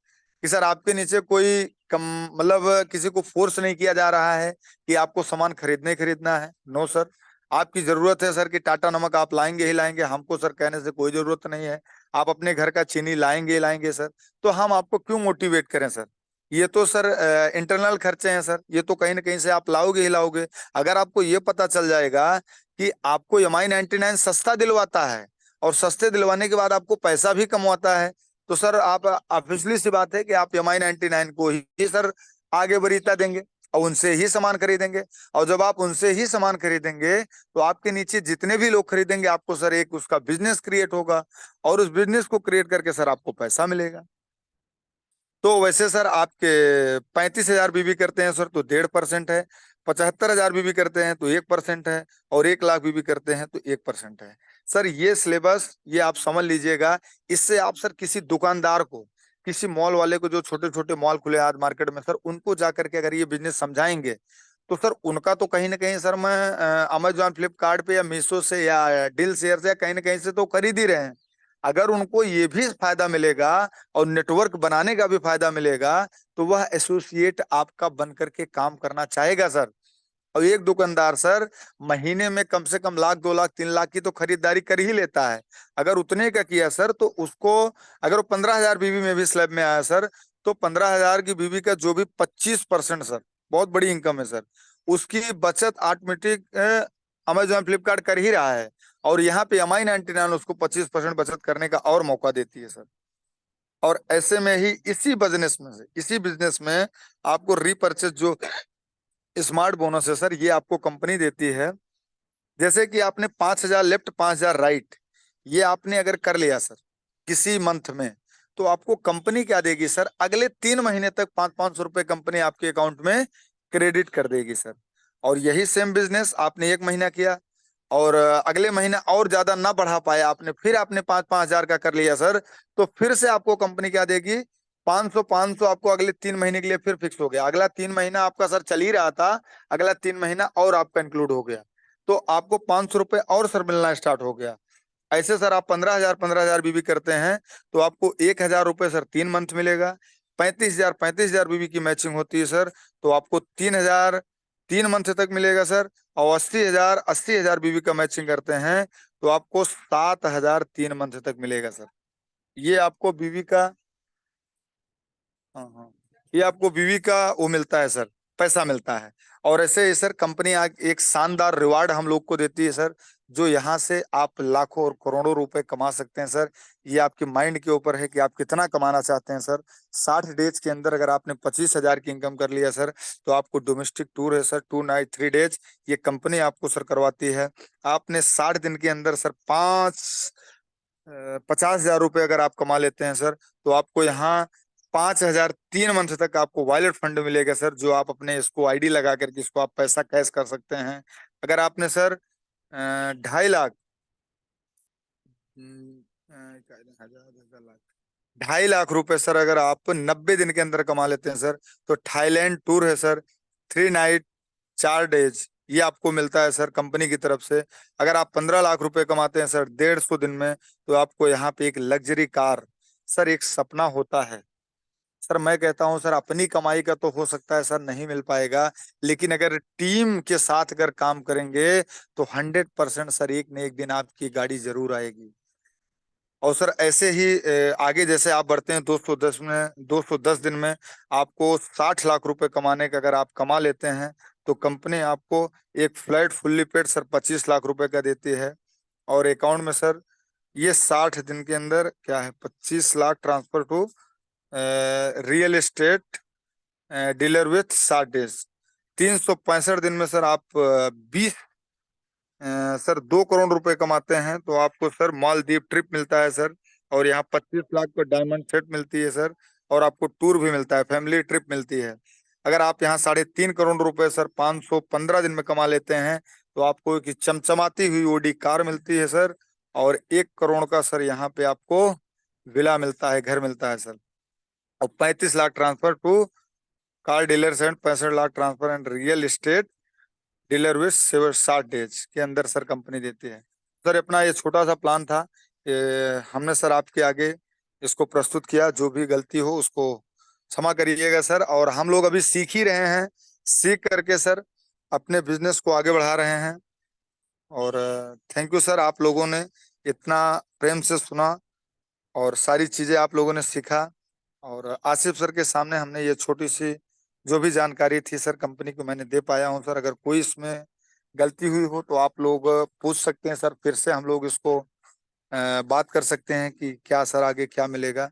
कि सर आपके नीचे कोई कम, मतलब किसी को फोर्स नहीं किया जा रहा है कि आपको सामान खरीदना है। नो सर, आपकी जरूरत है सर कि टाटा नमक आप लाएंगे ही लाएंगे, हमको सर कहने से कोई जरूरत नहीं है। आप अपने घर का चीनी लाएंगे ही लाएंगे सर, तो हम आपको क्यों मोटिवेट करें सर। ये तो सर इंटरनल खर्चे हैं सर, ये तो कहीं ना कहीं से आप लाओगे ही लाओगे। अगर आपको ये पता चल जाएगा कि आपको MI99 सस्ता दिलवाता है और सस्ते दिलवाने के बाद आपको पैसा भी कमवाता है, तो सर आप, ऑब्वियसली सी बात है कि आप MI99 को ही सर आगे वरीयता देंगे और उनसे ही सामान खरीदेंगे। और जब आप उनसे ही सामान खरीदेंगे तो आपके नीचे जितने भी लोग खरीदेंगे, आपको सर एक उसका बिजनेस क्रिएट होगा, और उस बिजनेस को क्रिएट करके सर आपको पैसा मिलेगा। तो वैसे सर आपके 35,000 बीबी करते हैं सर तो 1.5% है, 75,000 बीबी करते हैं तो 1% है, और 1,00,000 बीबी करते हैं तो 1% है सर। ये सिलेबस ये आप समझ लीजिएगा। इससे आप सर किसी दुकानदार को, किसी मॉल वाले को, जो छोटे छोटे मॉल खुले आज मार्केट में सर, उनको जाकर के अगर ये बिजनेस समझाएंगे तो सर उनका तो कहीं ना कहीं सर, मैं अमेजॉन, फ्लिपकार्ट पे या मीशो से या डील शेयर से या कहीं ना कहीं से तो खरीद ही रहे हैं। अगर उनको ये भी फायदा मिलेगा और नेटवर्क बनाने का भी फायदा मिलेगा, तो वह एसोसिएट आपका बन करके काम करना चाहेगा सर। और एक दुकानदार सर महीने में कम से कम 1,00,000, 2,00,000, 3,00,000 की तो खरीदारी कर ही लेता है। अगर उतने का किया सर तो उसको, अगर वो 15,000 बीवी में भी स्लैब में आया सर, तो 15,000 की बीवी का जो भी 25% सर, बहुत बड़ी इनकम है सर, उसकी बचत ऑटोमेटिक अमेजॉन, फ्लिपकार्ट कर ही रहा है। और यहाँ पे MI99 उसको 25% बचत करने का और मौका देती है सर। और ऐसे में ही इसी बिजनेस में आपको रीपर्चेज जो स्मार्ट बोनस है सर, ये आपको कंपनी देती है। जैसे कि आपने 5,000 लेफ्ट, 5,000 राइट, ये आपने अगर कर लिया सर किसी मंथ में, तो आपको कंपनी क्या देगी सर, अगले 3 महीने तक 500-500 रुपए कंपनी आपके अकाउंट में क्रेडिट कर देगी सर। और यही सेम बिजनेस आपने 1 महीना किया और अगले महीने और ज्यादा ना बढ़ा पाया आपने, फिर आपने 5-5 हजार का कर लिया सर, तो फिर से आपको कंपनी क्या देगी, 500-500 आपको अगले 3 महीने के लिए फिर फिक्स हो गया। अगला 3 महीना आपका सर चल ही रहा था, अगला 3 महीना और आपका इंक्लूड हो गया, तो आपको 500 रुपए और सर मिलना स्टार्ट हो गया। ऐसे सर आप 15,000 बीबी करते हैं तो आपको 1,000 रुपए सर 3 मंथ मिलेगा। 35,000 बीबी की मैचिंग होती है सर, तो आपको 3,000 3 मंथ तक मिलेगा सर। और 80,000 बीबी का मैचिंग करते हैं तो आपको 7,000 3 मंथ तक मिलेगा सर। ये आपको बीवी का, हाँ हाँ, ये आपको बीवी का वो मिलता है सर, पैसा मिलता है। और ऐसे ही सर कंपनी एक शानदार रिवार्ड हम लोग को देती है सर, जो यहाँ से आप लाखों और करोड़ों रुपए कमा सकते हैं सर। ये आपके माइंड के ऊपर है कि आप कितना कमाना चाहते हैं सर। 60 डेज के अंदर अगर आपने 25,000 की इनकम कर लिया सर, तो आपको डोमेस्टिक टूर है सर, 2 नाइट 3 डेज, ये कंपनी आपको सर करवाती है। आपने 60 दिन के अंदर सर 50,000 रुपए अगर आप कमा लेते हैं सर, तो आपको यहाँ 5,000 3 मंथ तक आपको वॉलेट फंड मिलेगा सर, जो आप अपने इसको आईडी लगा करके इसको आप पैसा कैश कर सकते हैं। अगर आपने सर 2.5 लाख, 2.5 लाख रुपए सर अगर आप 90 दिन के अंदर कमा लेते हैं सर, तो थाईलैंड टूर है सर, 3 नाइट 4 डेज, ये आपको मिलता है सर कंपनी की तरफ से। अगर आप 15 लाख रुपए कमाते हैं सर 150 दिन में, तो आपको यहाँ पे एक लग्जरी कार, सर एक सपना होता है सर। मैं कहता हूँ सर अपनी कमाई का तो हो सकता है सर नहीं मिल पाएगा, लेकिन अगर टीम के साथ अगर काम करेंगे तो 100% सर एक न एक दिन आपकी गाड़ी जरूर आएगी। और सर ऐसे ही आगे जैसे आप बढ़ते हैं 210 दिन में आपको 60 लाख रुपए कमाने का अगर आप कमा लेते हैं, तो कंपनी आपको एक flat fully paid sir 25 lakh रुपए का देती है। और अकाउंट में सर ये 60 दिन के अंदर क्या है, 25 lakh transfer to real estate dealer with 60 days. 365 दिन में सर आप 20 सर 2 करोड़ रुपए कमाते हैं, तो आपको सर मालदीव ट्रिप मिलता है सर। और यहाँ 25 लाख का डायमंड सेट मिलती है सर। और आपको टूर भी मिलता है, फैमिली ट्रिप मिलती है। अगर आप यहाँ 3.5 करोड़ रुपए सर 515 दिन में कमा लेते हैं, तो आपको एक चमचमाती हुई ओडी कार मिलती है सर। और 1 करोड़ का सर यहाँ पे आपको विला मिलता है, घर मिलता है सर। और 35 lakh transfer to car dealer and 65 lakh transfer and real estate dealer with 60 days के अंदर सर कंपनी देती है सर। अपना ये छोटा सा प्लान था, हमने सर आपके आगे इसको प्रस्तुत किया, जो भी गलती हो उसको क्षमा करिएगा सर। और हम लोग अभी सीख ही रहे हैं, सीख करके सर अपने बिजनेस को आगे बढ़ा रहे हैं। और थैंक यू सर, आप लोगों ने इतना प्रेम से सुना और सारी चीजें आप लोगों ने सीखा। और आसिफ सर के सामने हमने ये छोटी सी जो भी जानकारी थी सर कंपनी को मैंने दे पाया हूँ सर। अगर कोई इसमें गलती हुई हो तो आप लोग पूछ सकते हैं सर, फिर से हम लोग इसको बात कर सकते हैं कि क्या सर आगे क्या मिलेगा।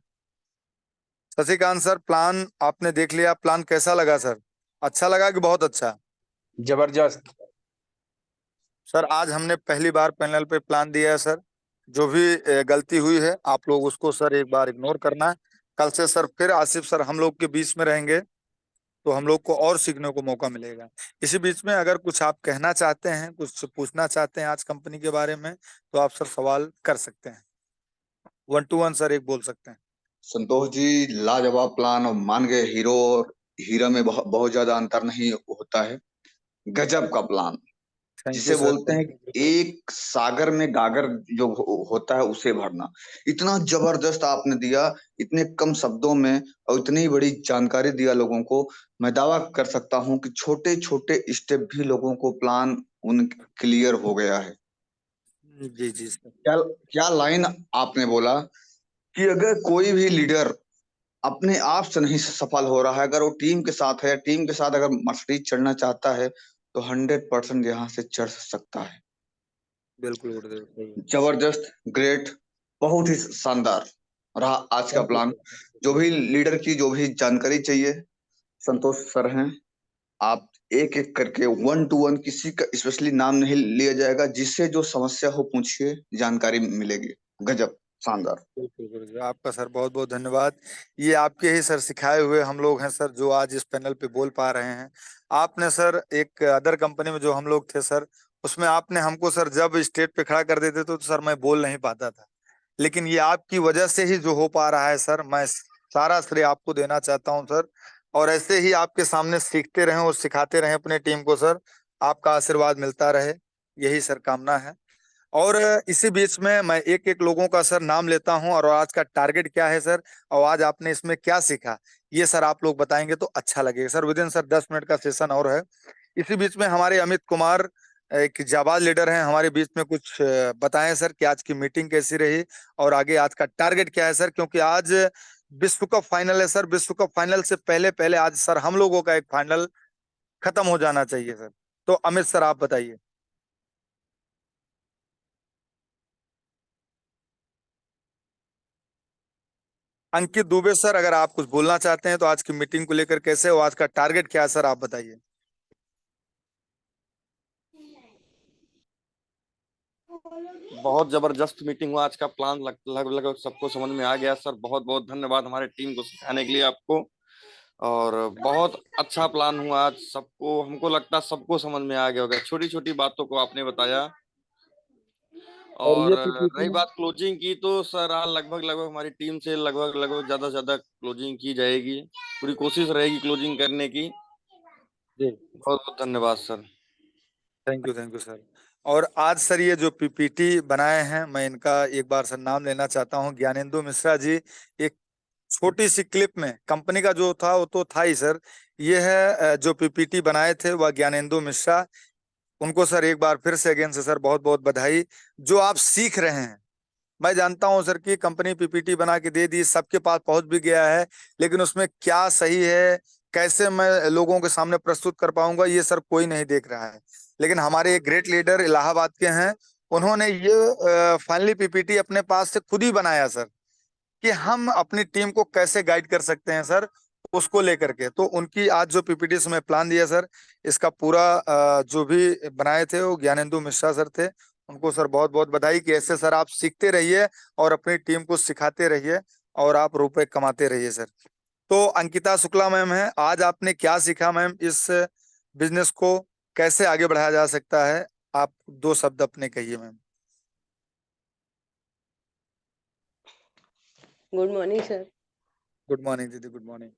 शशिकांत सर प्लान आपने देख लिया, प्लान कैसा लगा सर, अच्छा लगा कि बहुत अच्छा? जबरदस्त। सर आज हमने पहली बार पैनल पे प्लान दिया है सर, जो भी गलती हुई है आप लोग उसको सर एक बार इग्नोर करना है। कल से सर फिर आसिफ सर हम लोग के बीच में रहेंगे, तो हम लोग को और सीखने को मौका मिलेगा। इसी बीच में अगर कुछ आप कहना चाहते हैं, कुछ पूछना चाहते हैं आज कंपनी के बारे में, तो आप सर सवाल कर सकते हैं, 1 to 1 सर एक बोल सकते हैं। संतोष जी, लाजवाब प्लान। और मान गए हीरो और हीरा में बहुत बहुत ज्यादा अंतर नहीं होता है। गजब का प्लान, थैंक जिसे यू सर। बोलते हैं एक सागर में गागर जो होता है उसे भरना। इतना जबरदस्त आपने दिया, इतने कम शब्दों में, और इतनी बड़ी जानकारी दिया लोगों को। मैं दावा कर सकता हूं कि छोटे छोटे स्टेप भी लोगों को प्लान उन क्लियर हो गया है। जी जी सर। क्या क्या लाइन आपने बोला कि अगर कोई भी लीडर अपने आप से नहीं सफल हो रहा है, अगर वो टीम के साथ है, टीम के साथ अगर मर्सिडीज चढ़ना चाहता है, तो 100% यहाँ से चढ़ सकता है। बिल्कुल गुरुदेव, सही है। जबरदस्त, ग्रेट, बहुत ही शानदार रहा आज का थैंक यू प्लान। सर। जो भी लीडर की जो भी जानकारी चाहिए, संतोष सर हैं, आप एक एक करके 1 to 1 किसी का स्पेशली नाम नहीं लिया जाएगा, जिससे जो समस्या हो पूछिए, जानकारी मिलेगी। गजब, शानदार। बिल्कुल बिल्कुल। आपका सर बहुत बहुत धन्यवाद। ये आपके ही सर सिखाए हुए हम लोग हैं सर, जो आज इस पैनल पे बोल पा रहे हैं। आपने सर एक अदर कंपनी में जो हम लोग थे सर, उसमें आपने हमको सर जब स्टेज पे खड़ा कर देते तो सर मैं बोल नहीं पाता था, लेकिन ये आपकी वजह से ही जो हो पा रहा है सर, मैं सारा श्रेय आपको देना चाहता हूं सर। और ऐसे ही आपके सामने सीखते रहें और सिखाते रहें अपने टीम को सर, आपका आशीर्वाद मिलता रहे, यही सर कामना है। और इसी बीच में मैं एक एक लोगों का सर नाम लेता हूं, और आज का टारगेट क्या है सर, और आज आपने इसमें क्या सीखा, ये सर आप लोग बताएंगे तो अच्छा लगेगा सर। विदिन सर 10 मिनट का सेशन और है। इसी बीच में हमारे अमित कुमार एक जाबाज लीडर हैं हमारे बीच में, कुछ बताएं सर कि आज की मीटिंग कैसी रही और आगे आज का टारगेट क्या है सर, क्योंकि आज विश्व कप फाइनल है सर। विश्व कप फाइनल से पहले पहले आज सर हम लोगों का एक फाइनल खत्म हो जाना चाहिए सर। तो अमित सर आप बताइए। अंकित दुबे सर, अगर आप कुछ बोलना चाहते हैं तो आज की मीटिंग को लेकर कैसे हो, आज का टारगेट क्या है सर, आप बताइए। बहुत जबरदस्त मीटिंग हुआ। आज का प्लान लगभग लगभग सबको समझ में आ गया सर। बहुत बहुत धन्यवाद हमारे टीम को सिखाने के लिए आपको। और बहुत अच्छा प्लान हुआ आज। सबको, हमको लगता है सबको समझ में आ गया होगा। छोटी छोटी बातों को आपने बताया। और और ये रही पीपीटी। बात क्लोजिंग की, तो सर आज लगभग लगभग हमारी टीम से लगभग लगभग ज्यादा से ज्यादा क्लोजिंग की जाएगी। पूरी कोशिश रहेगी क्लोजिंग करने की। जी। बहुत बहुत धन्यवाद सर। Thank you sir. और आज सर ये जो पीपीटी बनाए हैं, मैं इनका एक बार सर नाम लेना चाहता हूँ, ज्ञानेंदु मिश्रा जी। एक छोटी सी क्लिप में कंपनी का जो था वो तो था ही सर, ये है जो पीपीटी बनाए थे वह ज्ञानेंदु मिश्रा। उनको सर एक बार फिर से अगेन से सर बहुत बहुत बधाई। जो आप सीख रहे हैं, मैं जानता हूं सर कि कंपनी पीपीटी बना के दे दी, सबके पास पहुंच भी गया है, लेकिन उसमें क्या सही है, कैसे मैं लोगों के सामने प्रस्तुत कर पाऊंगा, ये सर कोई नहीं देख रहा है। लेकिन हमारे एक ग्रेट लीडर इलाहाबाद के हैं, उन्होंने ये फाइनली पीपीटी अपने पास से खुद ही बनाया सर, कि हम अपनी टीम को कैसे गाइड कर सकते हैं सर, उसको लेकर के। तो उनकी आज जो पीपीटी से मैं प्लान दिया सर, इसका पूरा जो भी बनाए थे वो ज्ञानेंदु मिश्रा सर थे। उनको सर बहुत बहुत बधाई कि ऐसे सर आप सीखते रहिए और अपनी टीम को सिखाते रहिए और आप रुपए कमाते रहिए सर। तो अंकिता शुक्ला मैम है, आज आपने क्या सीखा मैम, इस बिजनेस को कैसे आगे बढ़ाया जा सकता है, आप दो शब्द अपने कहिए ma'am. Good morning sir. Good morning दीदी, गुड मॉर्निंग।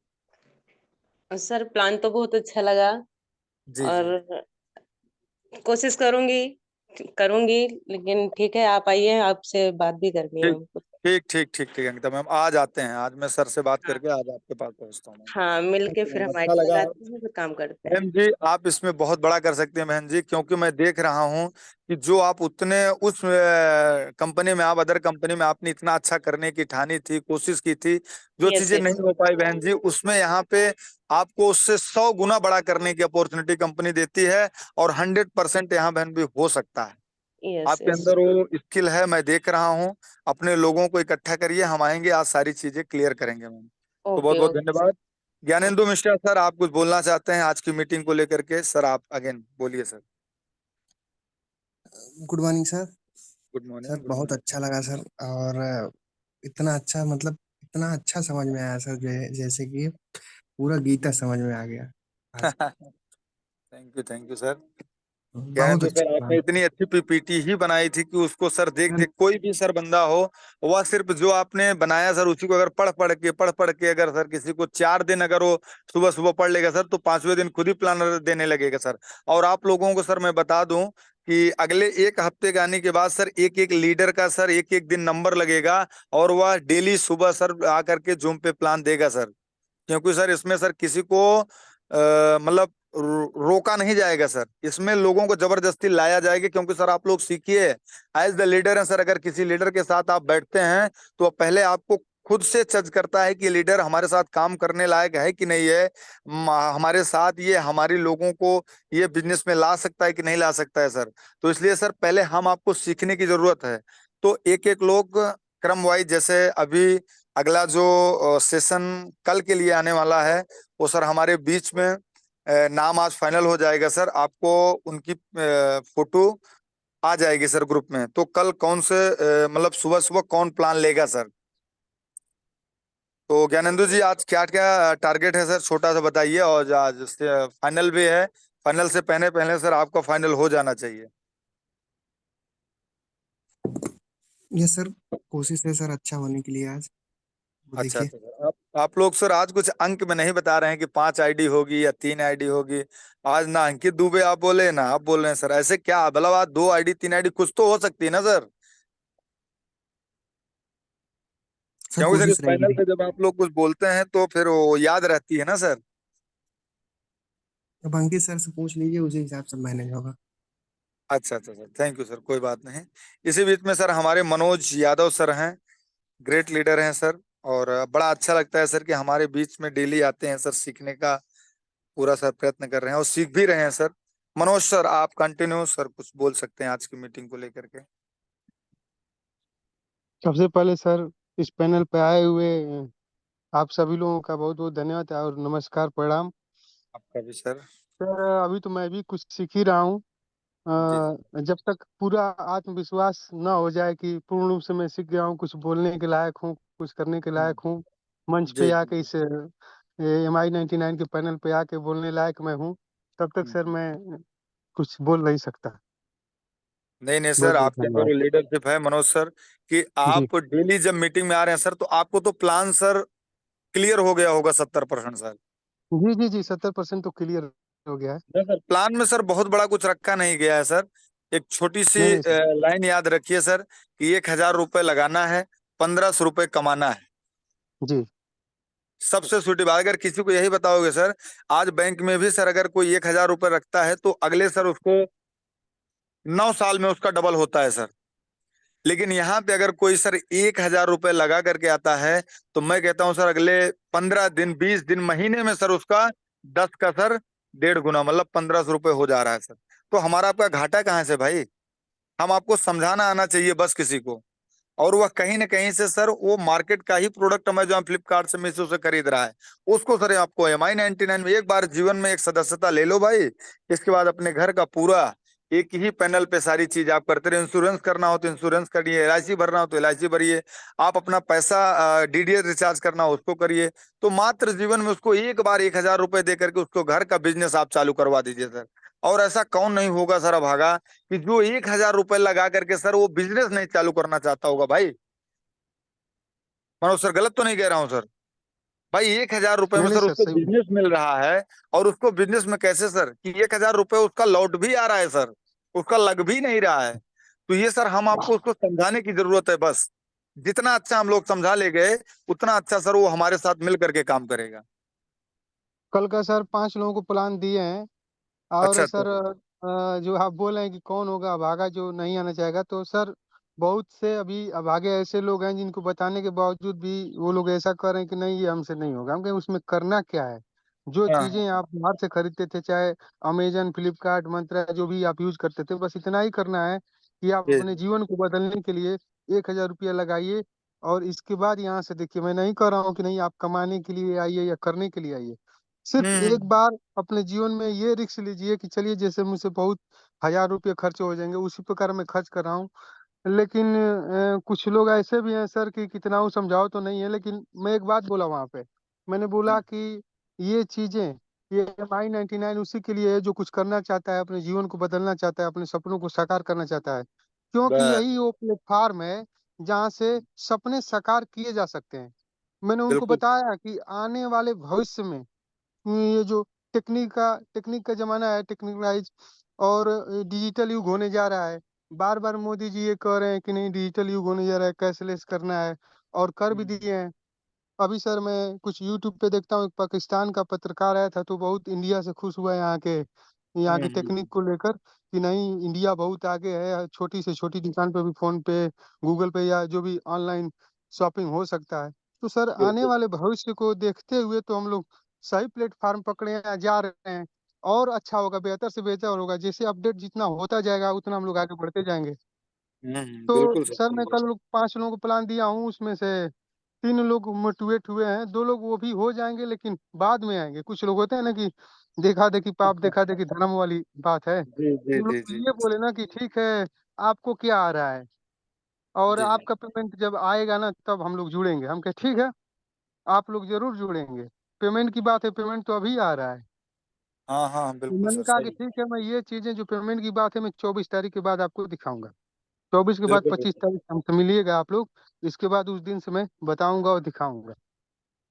सर प्लान तो बहुत अच्छा लगा जी जी। और कोशिश करूंगी करूंगी, लेकिन ठीक है, आप आइए, आपसे बात भी करनी है ठीक हमको। ठीक अंकिता मैम, आज आते हैं, आज मैं सर से बात हाँ, करके आज आपके पास पहुंचता हूँ मैम। हाँ, मिलके थैंक यू फिर मैम, हम अच्छा आइडिया लगा। लगाते हैं, फिर काम करते हैं। बहन जी आप इसमें बहुत बड़ा कर सकते हैं बहन जी, क्योंकि मैं देख रहा हूँ कि जो आप उतने उस कंपनी में, आप अदर कंपनी में आपने इतना अच्छा करने की ठानी थी, कोशिश की थी, जो यस, चीजें यस, नहीं हो पाई बहन जी, उसमें यहाँ पे आपको उससे 100 गुना बड़ा करने की अपॉर्चुनिटी कंपनी देती है। और 100% यहाँ बहन भी हो सकता है। यस, आपके यस। अंदर वो स्किल है, मैं देख रहा हूँ। अपने लोगों को इकट्ठा करिए, हम आएंगे आज सारी चीजें क्लियर करेंगे मैम। तो बहुत ओके, बहुत ओके सर। धन्यवाद। ज्ञानेंदु मिश्रा सर, आप कुछ बोलना चाहते हैं आज की मीटिंग को लेकर के, सर आप अगेन बोलिए sir. Good morning sir. Good morning, sir good बहुत अच्छा लगा सर। और इतना अच्छा, मतलब इतना अच्छा समझ में आया सर, जैसे कि पूरा गीता समझ में आ गया आज। मॉर्निंग। Thank you sir. बहुत ज्ञानेंद्र अच्छा सर आपने प्लान इतनी अच्छी पीपीटी ही बनाई थी कि उसको सर देख सर। देख कोई भी सर बंदा हो, वह सिर्फ जो आपने बनाया सर उसी को अगर पढ़ पढ़ के अगर सर किसी को 4 दिन अगर वो सुबह सुबह पढ़ लेगा सर, तो 5वें दिन खुद ही प्लानर देने लगेगा सर। और आप लोगों को सर मैं बता दूं कि अगले एक हफ्ते के आने के बाद सर एक एक लीडर का सर एक एक दिन नंबर लगेगा, और वह डेली सुबह सर आकर के जूम पे प्लान देगा सर। क्योंकि सर इसमें सर किसी को मतलब रोका नहीं जाएगा सर, इसमें लोगों को जबरदस्ती लाया जाएगा। क्योंकि सर आप लोग सीखिए, एज द लीडर हैं सर, अगर किसी लीडर के साथ आप बैठते हैं तो पहले आपको खुद से जज करता है कि लीडर हमारे साथ काम करने लायक है कि नहीं है, हमारे साथ ये हमारी लोगों को ये बिजनेस में ला सकता है कि नहीं ला सकता है सर। तो इसलिए सर पहले हम आपको सीखने की जरूरत है। तो एक एक लोग क्रम वाइज, जैसे अभी अगला जो सेशन कल के लिए आने वाला है, वो सर हमारे बीच में नाम आज फाइनल हो जाएगा सर, आपको उनकी फोटो आ जाएगी सर ग्रुप में। तो कल कौन से मतलब सुबह सुबह कौन प्लान लेगा सर? तो ज्ञानेंदु जी आज क्या क्या टारगेट है सर, छोटा सा बताइए। और आज फाइनल भी है, फाइनल से पहले पहले सर आपका फाइनल हो जाना चाहिए। ये सर कोशिश है सर अच्छा होने के लिए आज। वो अच्छा देखिए। अच्छा सर, आप लोग सर आज कुछ अंक में नहीं बता रहे हैं कि 5 आईडी होगी या 3 आईडी होगी। आज ना अंकित दुबे आप बोले ना आप बोल रहे हैं सर, ऐसे क्या मतलब आज 2 आईडी 3 आईडी कुछ तो हो सकती है ना सर? सर क्योंकि सर इस कोशिश फाइनल रहेगी। पे जब आप लोग कुछ बोलते हैं तो फिर वो याद रहती है ना सर। अब अंकित सर से पूछ लीजिए, उसी हिसाब से मैनेज होगा। अच्छा अच्छा सर, थैंक यू सर, कोई बात नहीं। इसी बीच में सर हमारे मनोज यादव सर हैं, ग्रेट लीडर हैं सर। और बड़ा अच्छा लगता है सर कि हमारे बीच में डेली आते हैं सर, सीखने का पूरा सर प्रयत्न कर रहे हैं और सीख भी रहे हैं सर। मनोज सर आप कंटिन्यू सर कुछ बोल सकते हैं आज की मीटिंग को लेकर के। सबसे पहले सर इस पैनल पे आए हुए आप सभी लोगों का बहुत बहुत धन्यवाद और नमस्कार प्रणाम। आपका भी सर। सर अभी तो मैं भी कुछ सीख ही रहा हूँ। जी जी जब तक पूरा आत्मविश्वास न हो जाए कि पूर्ण रूप से मैं सीख गया हूँ, कुछ बोलने के लायक हूँ, कुछ करने के लायक हूँ, मंच जी पे जी आके इस MI99 के पैनल पे आके बोलने लायक मैं हूँ, तब तक सर जी। मैं कुछ बोल नहीं सकता। नहीं नहीं सर, बहुत बहुत आपके अंदर धन्यवाद। वो लीडरशिप है मनोज सर कि जी आप डेली जब मीटिंग में आ रहे हैं सर तो आपको तो प्लान सर क्लियर हो गया होगा 70% सर। जी जी जी 70% तो क्लियर हो गया है। नहीं सर, प्लान में सर बहुत बड़ा कुछ रखा नहीं गया है सर। एक छोटी सी नहीं नहीं सर। लाइन याद रखिए सर कि 1,000 रुपए लगाना है, 1,500 रुपए कमाना है। जी सबसे छोटी बात, अगर किसी को यही बताओगे सर, आज बैंक में भी सर अगर कोई 1,000 रुपए रखता है तो अगले सर उसको 9 साल में उसका डबल होता है सर। लेकिन यहाँ पे अगर कोई सर 1,000 रुपए लगा करके आता है तो मैं कहता हूँ सर अगले 15 दिन 20 दिन महीने में सर उसका 10 का सर 1.5 गुना मतलब 1,500 रुपए हो जा रहा है सर। तो हमारा आपका घाटा कहाँ से भाई? हम आपको समझाना आना चाहिए बस किसी को। और वह कहीं ना कहीं से सर वो मार्केट का ही प्रोडक्ट अमेजोन फ्लिपकार्ट से मीशो से खरीद रहा है, उसको सर आपको MI99 में एक बार जीवन में एक सदस्यता ले लो भाई। इसके बाद अपने घर का पूरा एक ही पैनल पे सारी चीज आप करते रहे। इंश्योरेंस करना हो तो इंश्योरेंस करिए, LIC भरना हो तो LIC भरिए, आप अपना पैसा DDS रिचार्ज करना हो उसको करिए। तो मात्र जीवन में उसको एक बार 1,000 रुपए दे करके उसको घर का बिजनेस आप चालू करवा दीजिए सर। और ऐसा कौन नहीं होगा सर अभागा कि जो 1,000 रुपए लगा करके सर वो बिजनेस नहीं चालू करना चाहता होगा भाई? मनोज सर गलत तो नहीं कह रहा हूँ सर? भाई 1,000 रुपए नहीं में नहीं सर सर उसको सही है। बिजनेस मिल रहा है। और उसको बिजनेस में कैसे सर कि 1,000 रुपए उसका लौट भी आ रहा है सर, उसका लग भी नहीं रहा है। तो ये सर हम आपको उसको समझाने की जरूरत है बस। जितना अच्छा हम लोग समझा ले गए उतना अच्छा सर वो हमारे साथ मिल करके काम करेगा। कल का सर 5 लोगों को प्लान दिए हैं। अच्छा और अच्छा सर जो आप बोल रहे हैं कि कौन होगा अभागा जो नहीं आना चाहेगा, तो सर बहुत से अभी अभागे ऐसे लोग हैं जिनको बताने के बावजूद भी वो लोग ऐसा कर रहे हैं कि नहीं ये हमसे नहीं होगा। हम कहें उसमें करना क्या है? जो हाँ चीजें हाँ आप बाहर से खरीदते थे, चाहे अमेजन फ्लिपकार्ट मंत्रा जो भी आप यूज करते थे, बस इतना ही करना है कि आप जी अपने जीवन को बदलने के लिए 1,000 रुपया लगाइए। और इसके बाद यहाँ से देखिए, मैं नहीं कह रहा हूँ कि नहीं आप कमाने के लिए आइए या करने के लिए आइए। सिर्फ एक हम्म। बार अपने जीवन में ये रिस्क लीजिए कि चलिए जैसे मुझसे बहुत 1,000 रुपये खर्च हो जाएंगे, उसी प्रकार मैं खर्च कर रहा हूँ। लेकिन कुछ लोग ऐसे भी हैं सर कि कितना वो समझाओ तो नहीं है। लेकिन मैं एक बात बोला वहां पे, मैंने बोला कि ये चीजें, ये MI99 उसी के लिए है जो कुछ करना चाहता है, अपने जीवन को बदलना चाहता है, अपने सपनों को साकार करना चाहता है। क्योंकि बस यही वो प्लेटफार्म है जहाँ से सपने साकार किए जा सकते हैं। मैंने उनको बिल्कुल सर। बताया कि आने वाले भविष्य में ये जो टेक्निक का जमाना है, टेक्निकलाइज और डिजिटल युग होने जा रहा है। बार बार मोदी जी ये कह रहे हैं कि नहीं डिजिटल युग होने जा रहा है, कैशलेस करना है, और कर भी हम्म दिए हैं। अभी सर मैं कुछ यूट्यूब पे देखता हूँ, एक पाकिस्तान का पत्रकार आया था तो बहुत इंडिया से खुश हुआ है यहाँ की टेक्निक हम्म। को लेकर कि नहीं इंडिया बहुत आगे है, छोटी से छोटी दुकान पे भी फोन पे, गूगल पे या जो भी ऑनलाइन शॉपिंग हो सकता है। तो सर आने बिल्कुल वाले भविष्य को देखते हुए तो हम लोग सही प्लेटफार्म पकड़े हैं, जा रहे हैं। और अच्छा होगा, बेहतर से बेहतर होगा, जैसे अपडेट जितना होता जाएगा उतना हम लोग आगे बढ़ते जाएंगे। तो बिल्कुल सर सर मैं बिल्कुल। कल 5 लोगों को प्लान दिया हूँ, उसमें से 3 लोग मोटिवेट हुए हैं, 2 लोग वो भी हो जाएंगे लेकिन बाद में आएंगे। कुछ लोग होते हैं ना कि देखा देखी पाप, देखा देखी धर्म वाली बात है। जी जी उन लोग जी को जी ये बोले ना कि ठीक है, आपको क्या आ रहा है और जी आपका पेमेंट जब आएगा ना तब हम लोग जुड़ेंगे। हम कहे ठीक है, आप लोग जरूर जुड़ेंगे, पेमेंट की बात है, पेमेंट तो अभी आ रहा है। हाँ हाँ तो बिल्कुल मैंने सर कहा कि सही। ठीक है, मैं ये चीजें जो पेमेंट की बात है मैं 24 तारीख के बाद आपको दिखाऊंगा। 24 के बाद बिल्कुल 25 बिल्कुल। तारीख हमसे मिलिएगा आप लोग। इसके बाद उस दिन से मैं बताऊंगा और दिखाऊंगा।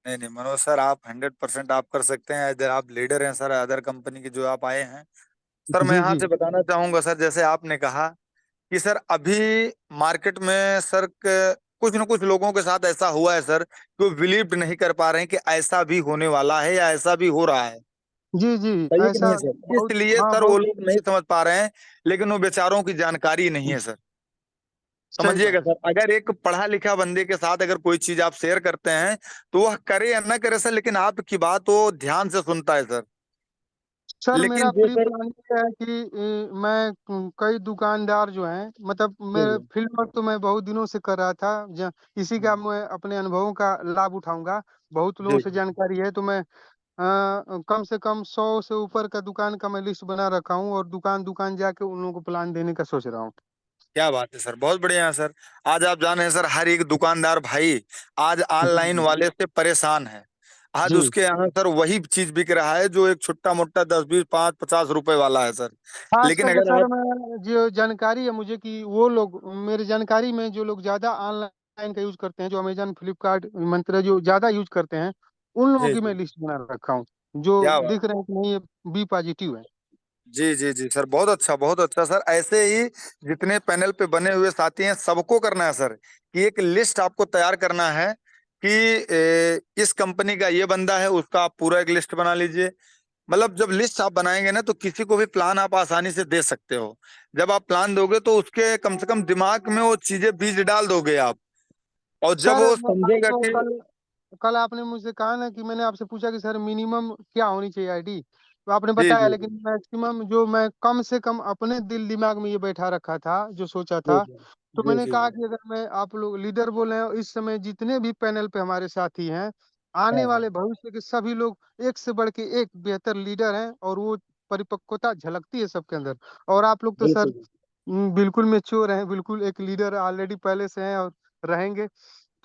नहीं नहीं मनोज सर, आप 100% आप कर सकते हैं। इधर आप लीडर हैं सर, अदर कंपनी के जो आप आए हैं। सर मैं जी यहाँ जी से बताना चाहूंगा सर, जैसे आपने कहा कि सर अभी मार्केट में सर कुछ न कुछ लोगों के साथ ऐसा हुआ है सर कि वो बिलीव नहीं कर पा रहे हैं कि ऐसा भी होने वाला है या ऐसा भी हो रहा है। जी जी। सही है कि ऐसा नहीं सर? बहुत, इसलिए हाँ सर वो बहुत लोग नहीं समझ पा रहे हैं, लेकिन वो बेचारों की जानकारी नहीं है सर। सही समझिएगा बात है। सर, अगर एक पढ़ा लिखा बंदे के साथ अगर कोई चीज आप शेयर करते हैं तो वह करे या ना करे सर, लेकिन आपकी बात वो ध्यान से सुनता है सर। सर लेकिन मेरा जो प्री सर, प्लान ये है कि मैं कई दुकानदार जो हैं, मतलब जी मेरे जी फील्ड वर्क तो मैं बहुत दिनों से कर रहा था। इसी का हम्म, मैं अपने अनुभवों का लाभ उठाऊंगा। बहुत लोगों जी से जी जानकारी है, तो मैं कम से कम 100 से ऊपर का दुकान का मैं लिस्ट बना रखा हूँ और दुकान दुकान जाके उन लोगों को प्लान देने का सोच रहा हूँ। क्या बात है सर, बहुत बढ़िया है सर। आज आप जाने हैं सर, हर एक दुकानदार भाई आज जी ऑनलाइन जी वाले से परेशान है। आज जी। उसके यहाँ सर वही चीज बिक रहा है जो एक छोटा मोटा 10 20 5 50 रुपए वाला है सर। खास लेकिन करके अगर सर आप, मैं जो जानकारी है मुझे कि वो लोग, मेरे जानकारी में जो लोग ज्यादा ऑनलाइन का यूज करते हैं, जो अमेजन फ्लिपकार्ट मंत्रा जो ज्यादा यूज करते हैं, उन लोगों जी की मैं जी, लिस्ट बना रखा हूँ, जो क्या बात। दिख रहे हैं कि नहीं ये बी पॉजिटिव है। जी जी जी सर, बहुत अच्छा सर। ऐसे ही जितने पैनल पे बने हुए साथी हैं सबको करना है सर, कि एक लिस्ट आपको तैयार करना है कि इस कंपनी का ये बंदा है, उसका आप पूरा एक लिस्ट बना लीजिए। मतलब जब लिस्ट आप बनाएंगे ना तो किसी को भी प्लान आप आसानी से दे सकते हो। जब आप प्लान दोगे तो उसके कम से कम दिमाग में वो चीजें बीज डाल दोगे आप, और जब सर वो मैं समझेगा आपको कि, कल कल आपने मुझसे कहा ना कि मैंने आपसे पूछा कि सर मिनिमम क्या होनी चाहिए आईडी, तो आपने जी बताया, जी लेकिन मैक्सिमम जो मैं कम से कम अपने दिल दिमाग में ये बैठा रखा था, जो सोचा जी था, जी तो जी मैंने जी कहा जी, कि अगर मैं, आप लोग लीडर बोले हैं, इस समय जितने भी पैनल पे हमारे साथी हैं, हाँ आने हाँ वाले भविष्य के सभी लोग एक से बढ़ के एक बेहतर लीडर हैं, और वो परिपक्वता झलकती है सबके अंदर। और आप लोग तो सर बिल्कुल बिल्कुल मेच्योर हैं, बिल्कुल एक लीडर ऑलरेडी पहले से हैं और रहेंगे।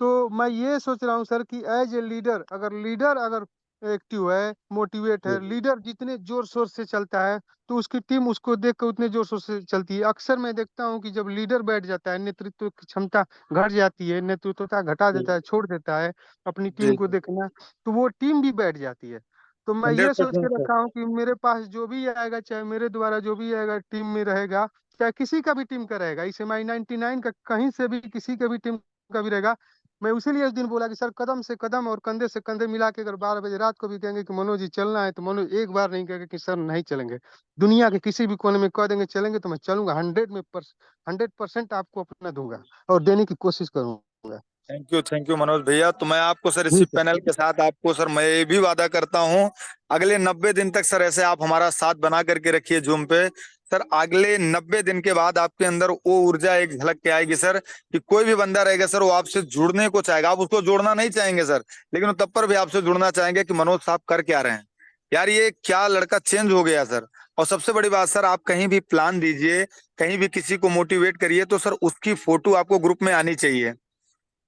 तो मैं ये सोच रहा हूँ सर कि एज ए लीडर, अगर एक्टिव है, मोटिवेट जी है, लीडर जितने जोर शोर से चलता है तो उसकी टीम उसको देख कर उतने जोर शोर से चलती है। अक्सर मैं देखता हूँ कि जब लीडर बैठ जाता है, नेतृत्व की क्षमता घट जाती है, नेतृत्वता घटा जी देता है, छोड़ देता है अपनी जी टीम को देखना, तो वो टीम भी बैठ जाती है। तो मैं हंड्रेड ये सोच परसेंट के सर। रखा हूँ कि मेरे पास जो भी आएगा, चाहे मेरे द्वारा जो भी आएगा टीम में रहेगा, चाहे किसी का भी टीम का रहेगा, इस MI99 का कहीं से भी किसी का भी टीम का भी रहेगा। मैं उसीलिए उस दिन बोला कि सर कदम से कदम और कंधे से कंधे मिला के अगर 12 बजे रात को भी कहेंगे कि मनोज जी चलना है, तो मनोज एक बार नहीं कहेगा कि सर नहीं चलेंगे। दुनिया के किसी भी कोने में कह देंगे चलेंगे, तो मैं चलूंगा। 100% आपको अपना दूंगा और देने की कोशिश करूंगा। थैंक यू मनोज भैया। तो मैं आपको सर जी इसी सर। पैनल के साथ आपको सर मैं ये भी वादा करता हूँ, अगले 90 दिन तक सर ऐसे आप हमारा साथ बना करके रखिए जूम पे। सर अगले 90 दिन के बाद आपके अंदर वो ऊर्जा एक झलक के आएगी सर, कि कोई भी बंदा रहेगा सर वो आपसे जुड़ने को चाहेगा। आप उसको जोड़ना नहीं चाहेंगे सर, लेकिन वो तब पर भी आपसे जुड़ना चाहेंगे कि मनोज साहब कर क्या रहे हैं, यार ये क्या लड़का चेंज हो गया सर। और सबसे बड़ी बात सर, आप कहीं भी प्लान दीजिए, कहीं भी किसी को मोटिवेट करिए, तो सर उसकी फोटो आपको ग्रुप में आनी चाहिए।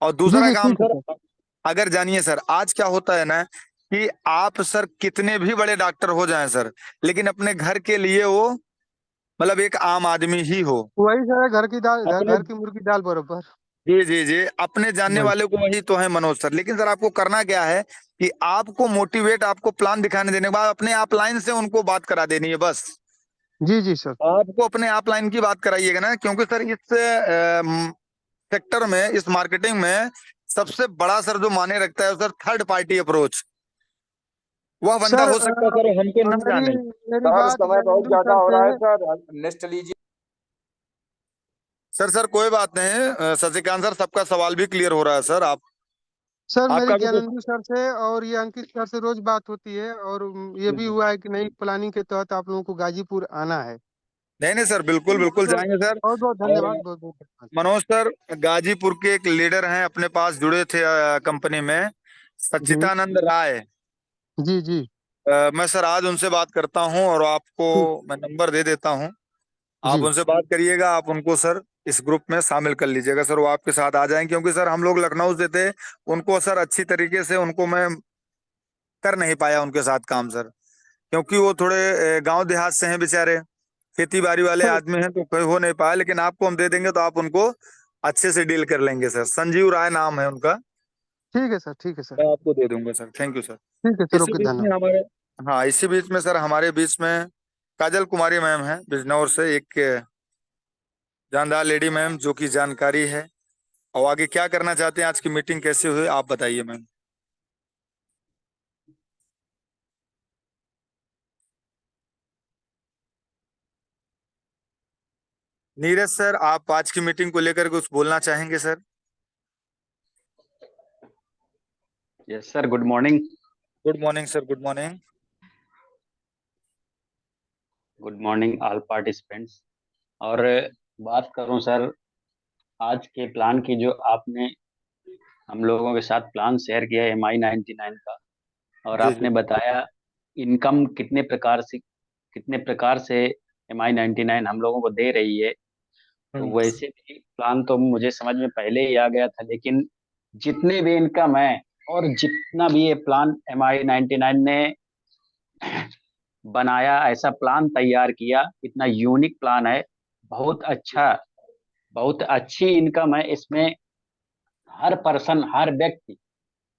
और जी दूसरा जी काम ठीक है सर, सर। अगर जानिए सर आज क्या होता है ना, कि आप सर कितने भी बड़े डॉक्टर हो जाएं सर, लेकिन अपने घर के लिए वो मतलब एक आम आदमी ही हो। वही सर, घर की दाल, अपने, घर की मुर्गी दाल बरोबर। जी जी जी, अपने जानने वही। वाले को वही तो है मनोज सर। लेकिन सर आपको करना क्या है कि आपको मोटिवेट, आपको प्लान दिखाने देने के बाद अपने आप लाइन से उनको बात करा देनी है बस। जी जी सर। आपको अपने आप लाइन की बात कराइएगा ना, क्योंकि सर इस सेक्टर में, इस मार्केटिंग में सबसे बड़ा सर जो माने रखता है सर थर्ड पार्टी अप्रोच। वह बंदा सर हो सकता है सर हमको ना मेरी जाने। मेरी सर बात समय बहुत ज्ञानेंद्र ज्यादा सर हो से रहा है है। सर, नेक्स्ट लीजिए। सर कोई बात नहीं, शशिकांत सर सबका सवाल भी क्लियर हो रहा है सर। आप, सर मेरी आपका भी कुछ, ज्ञानेंद्र सर से और ये अंकित सर से रोज बात होती है, और ये भी हुआ है कि नई प्लानिंग के तहत आप लोगों को गाजीपुर आना है। नहीं नहीं सर, बिल्कुल बिल्कुल तो जाएंगे सर। बहुत बहुत और धन्यवाद, बहुत बहुत धन्यवाद। मनोज सर गाजीपुर के एक लीडर हैं, अपने पास जुड़े थे कंपनी में, जी सच्चिदानंद राय। जी जी मैं सर आज उनसे बात करता हूं और आपको जी मैं नंबर दे देता हूं। आप जी उनसे बात करिएगा, आप उनको सर इस ग्रुप में शामिल कर लीजिएगा सर, वो आपके साथ आ जाएंगे। क्योंकि सर हम लोग लखनऊ से थे, उनको सर अच्छी तरीके से उनको मैं कर नहीं पाया उनके साथ काम सर, क्योंकि वो थोड़े गांव देहात से हैं बेचारे, खेती बाड़ी वाले ठीक आदमी हैं, तो कोई हो नहीं पाया। लेकिन आपको हम दे देंगे तो आप उनको अच्छे से डील कर लेंगे सर। संजीव राय नाम है उनका, ठीक है सर, ठीक है सर, मैं आपको दे दूंगा सर। Thank you sir. ठीक है सर, इसी ओके, बीच में धन्यवाद। हमारे, हाँ इसी बीच में सर हमारे बीच में काजल कुमारी मैम है बिजनौर से, एक जानदार लेडी मैम जो कि जानकारी है। और आगे क्या करना चाहते हैं, आज की मीटिंग कैसे हुई आप बताइए मैम। नीरज सर, आप आज की मीटिंग को लेकर कुछ बोलना चाहेंगे sir? Yes sir, good morning. Good morning sir, good morning. Good morning all participants. और बात करूं सर, आज के प्लान की, जो आपने हम लोगों के साथ प्लान शेयर किया है MI99 का, और जी जी आपने बताया इनकम कितने प्रकार से MI99 हम लोगों को दे रही है, तो हम्म, वैसे भी प्लान तो मुझे समझ में पहले ही आ गया था। लेकिन जितने भी इनकम है और जितना भी ये प्लान MI99 ने बनाया, ऐसा प्लान तैयार किया, इतना यूनिक प्लान है, बहुत अच्छा, बहुत अच्छी इनकम है इसमें। हर पर्सन, हर व्यक्ति,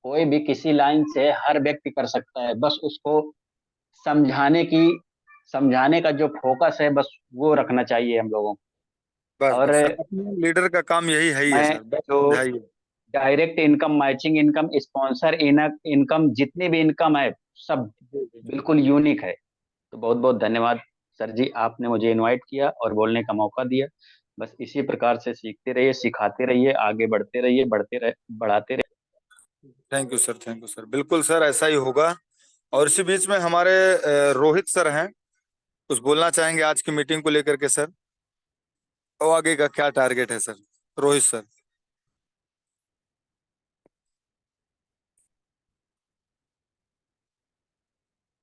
कोई भी किसी लाइन से हर व्यक्ति कर सकता है, बस उसको समझाने की समझाने का जो फोकस है, बस वो रखना चाहिए हम लोगों को। बस और बस सर, अपने लीडर का काम यही है ही है मैं सर, बस जो समझाइए। Direct income, matching income, sponsor income, जितनी भी इनकम है, सब जी जी जी। बिल्कुल यूनिक है। तो बहुत बहुत धन्यवाद सर जी, आपने मुझे इनवाइट किया और बोलने का मौका दिया। बस इसी प्रकार से सीखते रहिए, सिखाते रहिए, आगे बढ़ते रहिए, बढ़ाते रहिए। Thank you sir, thank you sir, बिल्कुल सर ऐसा ही होगा। और इसी बीच में हमारे रोहित सर हैं, कुछ बोलना चाहेंगे आज की मीटिंग को लेकर के सर, और आगे का क्या टारगेट है सर? रोहित सर।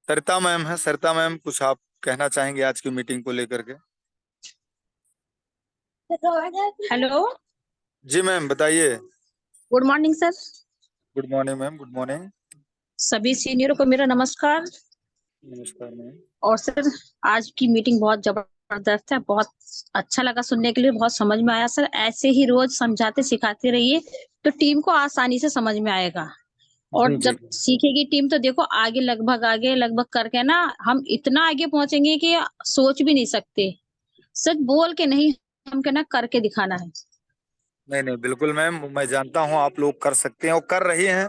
सरिता मैम है, सरिता मैम कुछ आप कहना चाहेंगे आज की मीटिंग को लेकर के? हेलो, जी मैम बताइए। Good morning sir. Good morning ma'am, good morning. सभी सीनियरों को मेरा नमस्कार। नमस्कार मैम। और सर, आज की मीटिंग बहुत जबरदस्त है, बहुत अच्छा लगा सुनने के लिए, बहुत समझ में आया सर। ऐसे ही रोज समझाते सिखाते रहिए तो टीम को आसानी से समझ में आएगा। और जी जी जब सीखेगी टीम तो देखो आगे लगभग करके ना हम इतना आगे पहुंचेंगे कि सोच भी नहीं सकते। सच बोल के नहीं, हम कहना करके दिखाना है। नहीं नहीं बिल्कुल मैम, मैं जानता हूँ आप लोग कर सकते हैं और कर रही हैं।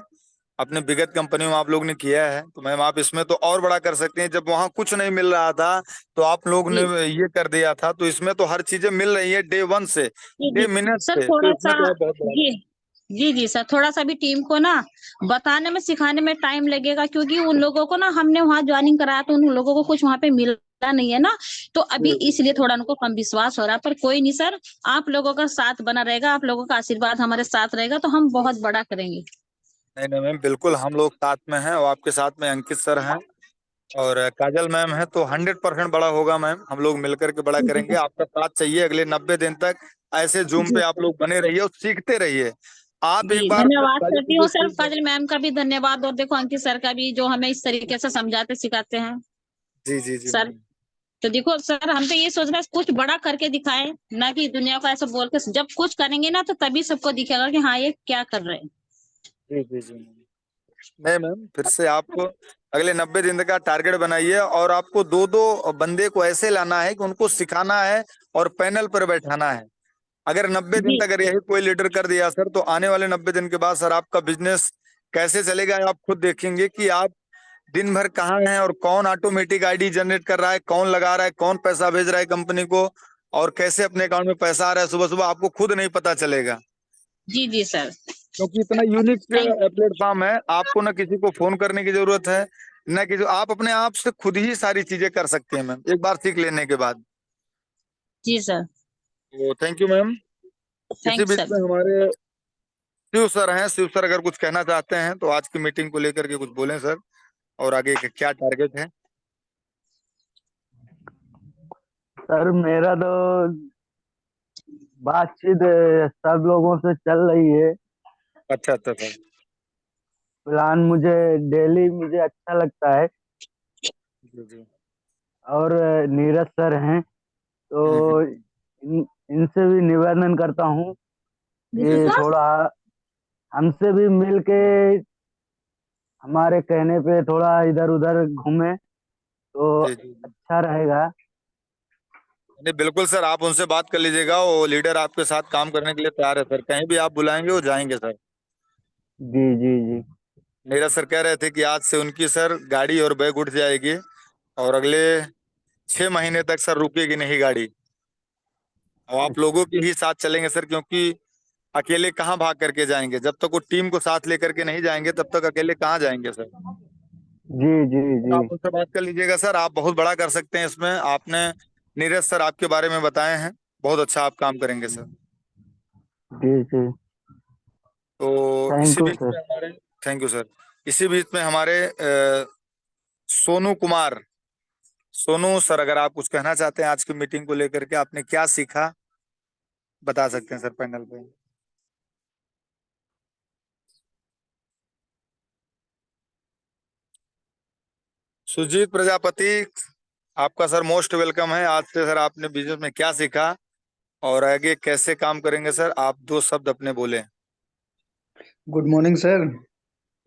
अपने विगत कंपनियों में आप लोग ने किया है, तो मैम आप इसमें तो और बड़ा कर सकते हैं। जब वहां कुछ नहीं मिल रहा था तो आप लोग ने जी ये कर दिया था, तो इसमें तो हर चीजें मिल रही है डे वन से, जी डे जी मिनट सर, से, तो थोड़ा इसमें सा, तो आप बहुत बड़ा। जी जी जी सर, थोड़ा सा भी टीम को ना बताने में सिखाने में टाइम लगेगा, क्योंकि उन लोगों को ना हमने वहाँ ज्वाइनिंग कराया तो उन लोगों को कुछ वहाँ पे मिला नहीं है ना, तो अभी जी जी इसलिए थोड़ा उनको कम विश्वास हो रहा है। पर कोई नहीं सर, आप लोगों का साथ बना रहेगा, आप लोगों का आशीर्वाद हमारे साथ रहेगा तो हम बहुत बड़ा करेंगे। नहीं नहीं मैम, बिल्कुल हम लोग साथ में हैं, और आपके साथ में अंकित सर हैं और काजल मैम है, तो 100% बड़ा होगा मैम। हम लोग मिलकर के बड़ा जी करेंगे, आपका साथ चाहिए अगले 90 दिन तक। ऐसे जूम जी पे आप लोग बने रहिए और सीखते रहिए। आप जी, एक बार अगर धन्यवाद सारी करती हूँ चीजें सर, सीख जाए। काजल मैम का भी धन्यवाद, और देखो अंकित सर का भी, जो हमें इस तरीके से समझाते सिखाते हैं जी जी जी सर। मैम। तो देखो सर, हम तो ये सोच रहे हैं कुछ बड़ा करके दिखाएं, ना कि दुनिया को ऐसा बोल के। जब कुछ करेंगे ना तो तभी सबको दिखेगा कि हाँ ये क्या कर रहे हैं। जी जी जी मैम। नहीं मैम, फिर से आप अगले 90 दिन का टारगेट बनाइए, और आपको दो दो बंदे को ऐसे लाना है कि उनको सिखाना है और पैनल पर बैठाना है। अगर 90 दिन जी तक अगर यही कोई लीडर कर दिया सर, तो आने वाले 90 दिन के बाद सर आपका बिजनेस कैसे चलेगा आप खुद देखेंगे कि आप दिन भर कहाँ हैं, और कौन ऑटोमेटिक आईडी जनरेट कर रहा है, कौन लगा रहा है, कौन पैसा भेज रहा है कंपनी को, और कैसे अपने अकाउंट में पैसा आ रहा है सुबह सुबह, आपको खुद नहीं पता चलेगा। जी जी सर, क्योंकि इतना यूनिक थैंक प्लेटफॉर्म है, आपको ना किसी को फोन करने की जरूरत है, ना किसी, आप अपने आप से खुद ही सारी चीजें कर सकते हैं मैम, एक बार सीख लेने के बाद। जी सर। तो थैंक यू मैम। इसी थैंक बीच सर। में हमारे शिव सर हैं, शिव सर अगर कुछ कहना चाहते हैं तो आज की मीटिंग को लेकर के कुछ बोलें सर, और आगे के क्या टारगेट है। सर मेरा तो बातचीत सब लोगों से चल रही है। अच्छा अच्छा सर। प्लान मुझे डेली मुझे अच्छा लगता है। जी जी। और नीरज सर हैं तो हम्म। इनसे भी निवेदन करता हूँ कि थोड़ा हमसे भी मिल के हमारे कहने पे थोड़ा इधर उधर घूमे तो जी जी जी। अच्छा रहेगा। नहीं बिल्कुल सर, आप उनसे बात कर लीजिएगा, वो लीडर आपके साथ काम करने के लिए तैयार है सर, कहीं भी आप बुलाएंगे वो जाएंगे सर। जी जी जी। नीरज सर कह रहे थे कि आज से उनकी सर गाड़ी और बैग उठ जाएगी, और अगले 6 महीने तक सर रुकेगी नहीं गाड़ी, और आप लोगों के ही साथ चलेंगे सर, क्योंकि अकेले कहाँ भाग करके जाएंगे, जब तक वो टीम को साथ लेकर के नहीं जाएंगे तब तक अकेले कहाँ जाएंगे सर। जी जी तो जी। आप उनसे बात कर लीजिएगा सर, आप बहुत बड़ा कर सकते हैं इसमें। आपने नीरज सर आपके बारे में बताए हैं, बहुत अच्छा आप काम करेंगे सर। जी जी। तो थैंक इसी यू बीच सर। में हमारे, थैंक यू सर, इसी बीच में हमारे सोनू कुमार, सोनू सर अगर आप कुछ कहना चाहते हैं आज की मीटिंग को लेकर के, आपने क्या सीखा बता सकते हैं सर पैनल पे। सुजीत प्रजापति, आपका सर मोस्ट वेलकम है। आज से सर आपने बिजनेस में क्या सीखा और आगे कैसे काम करेंगे सर, आप 2 शब्द अपने बोले। Good morning sir,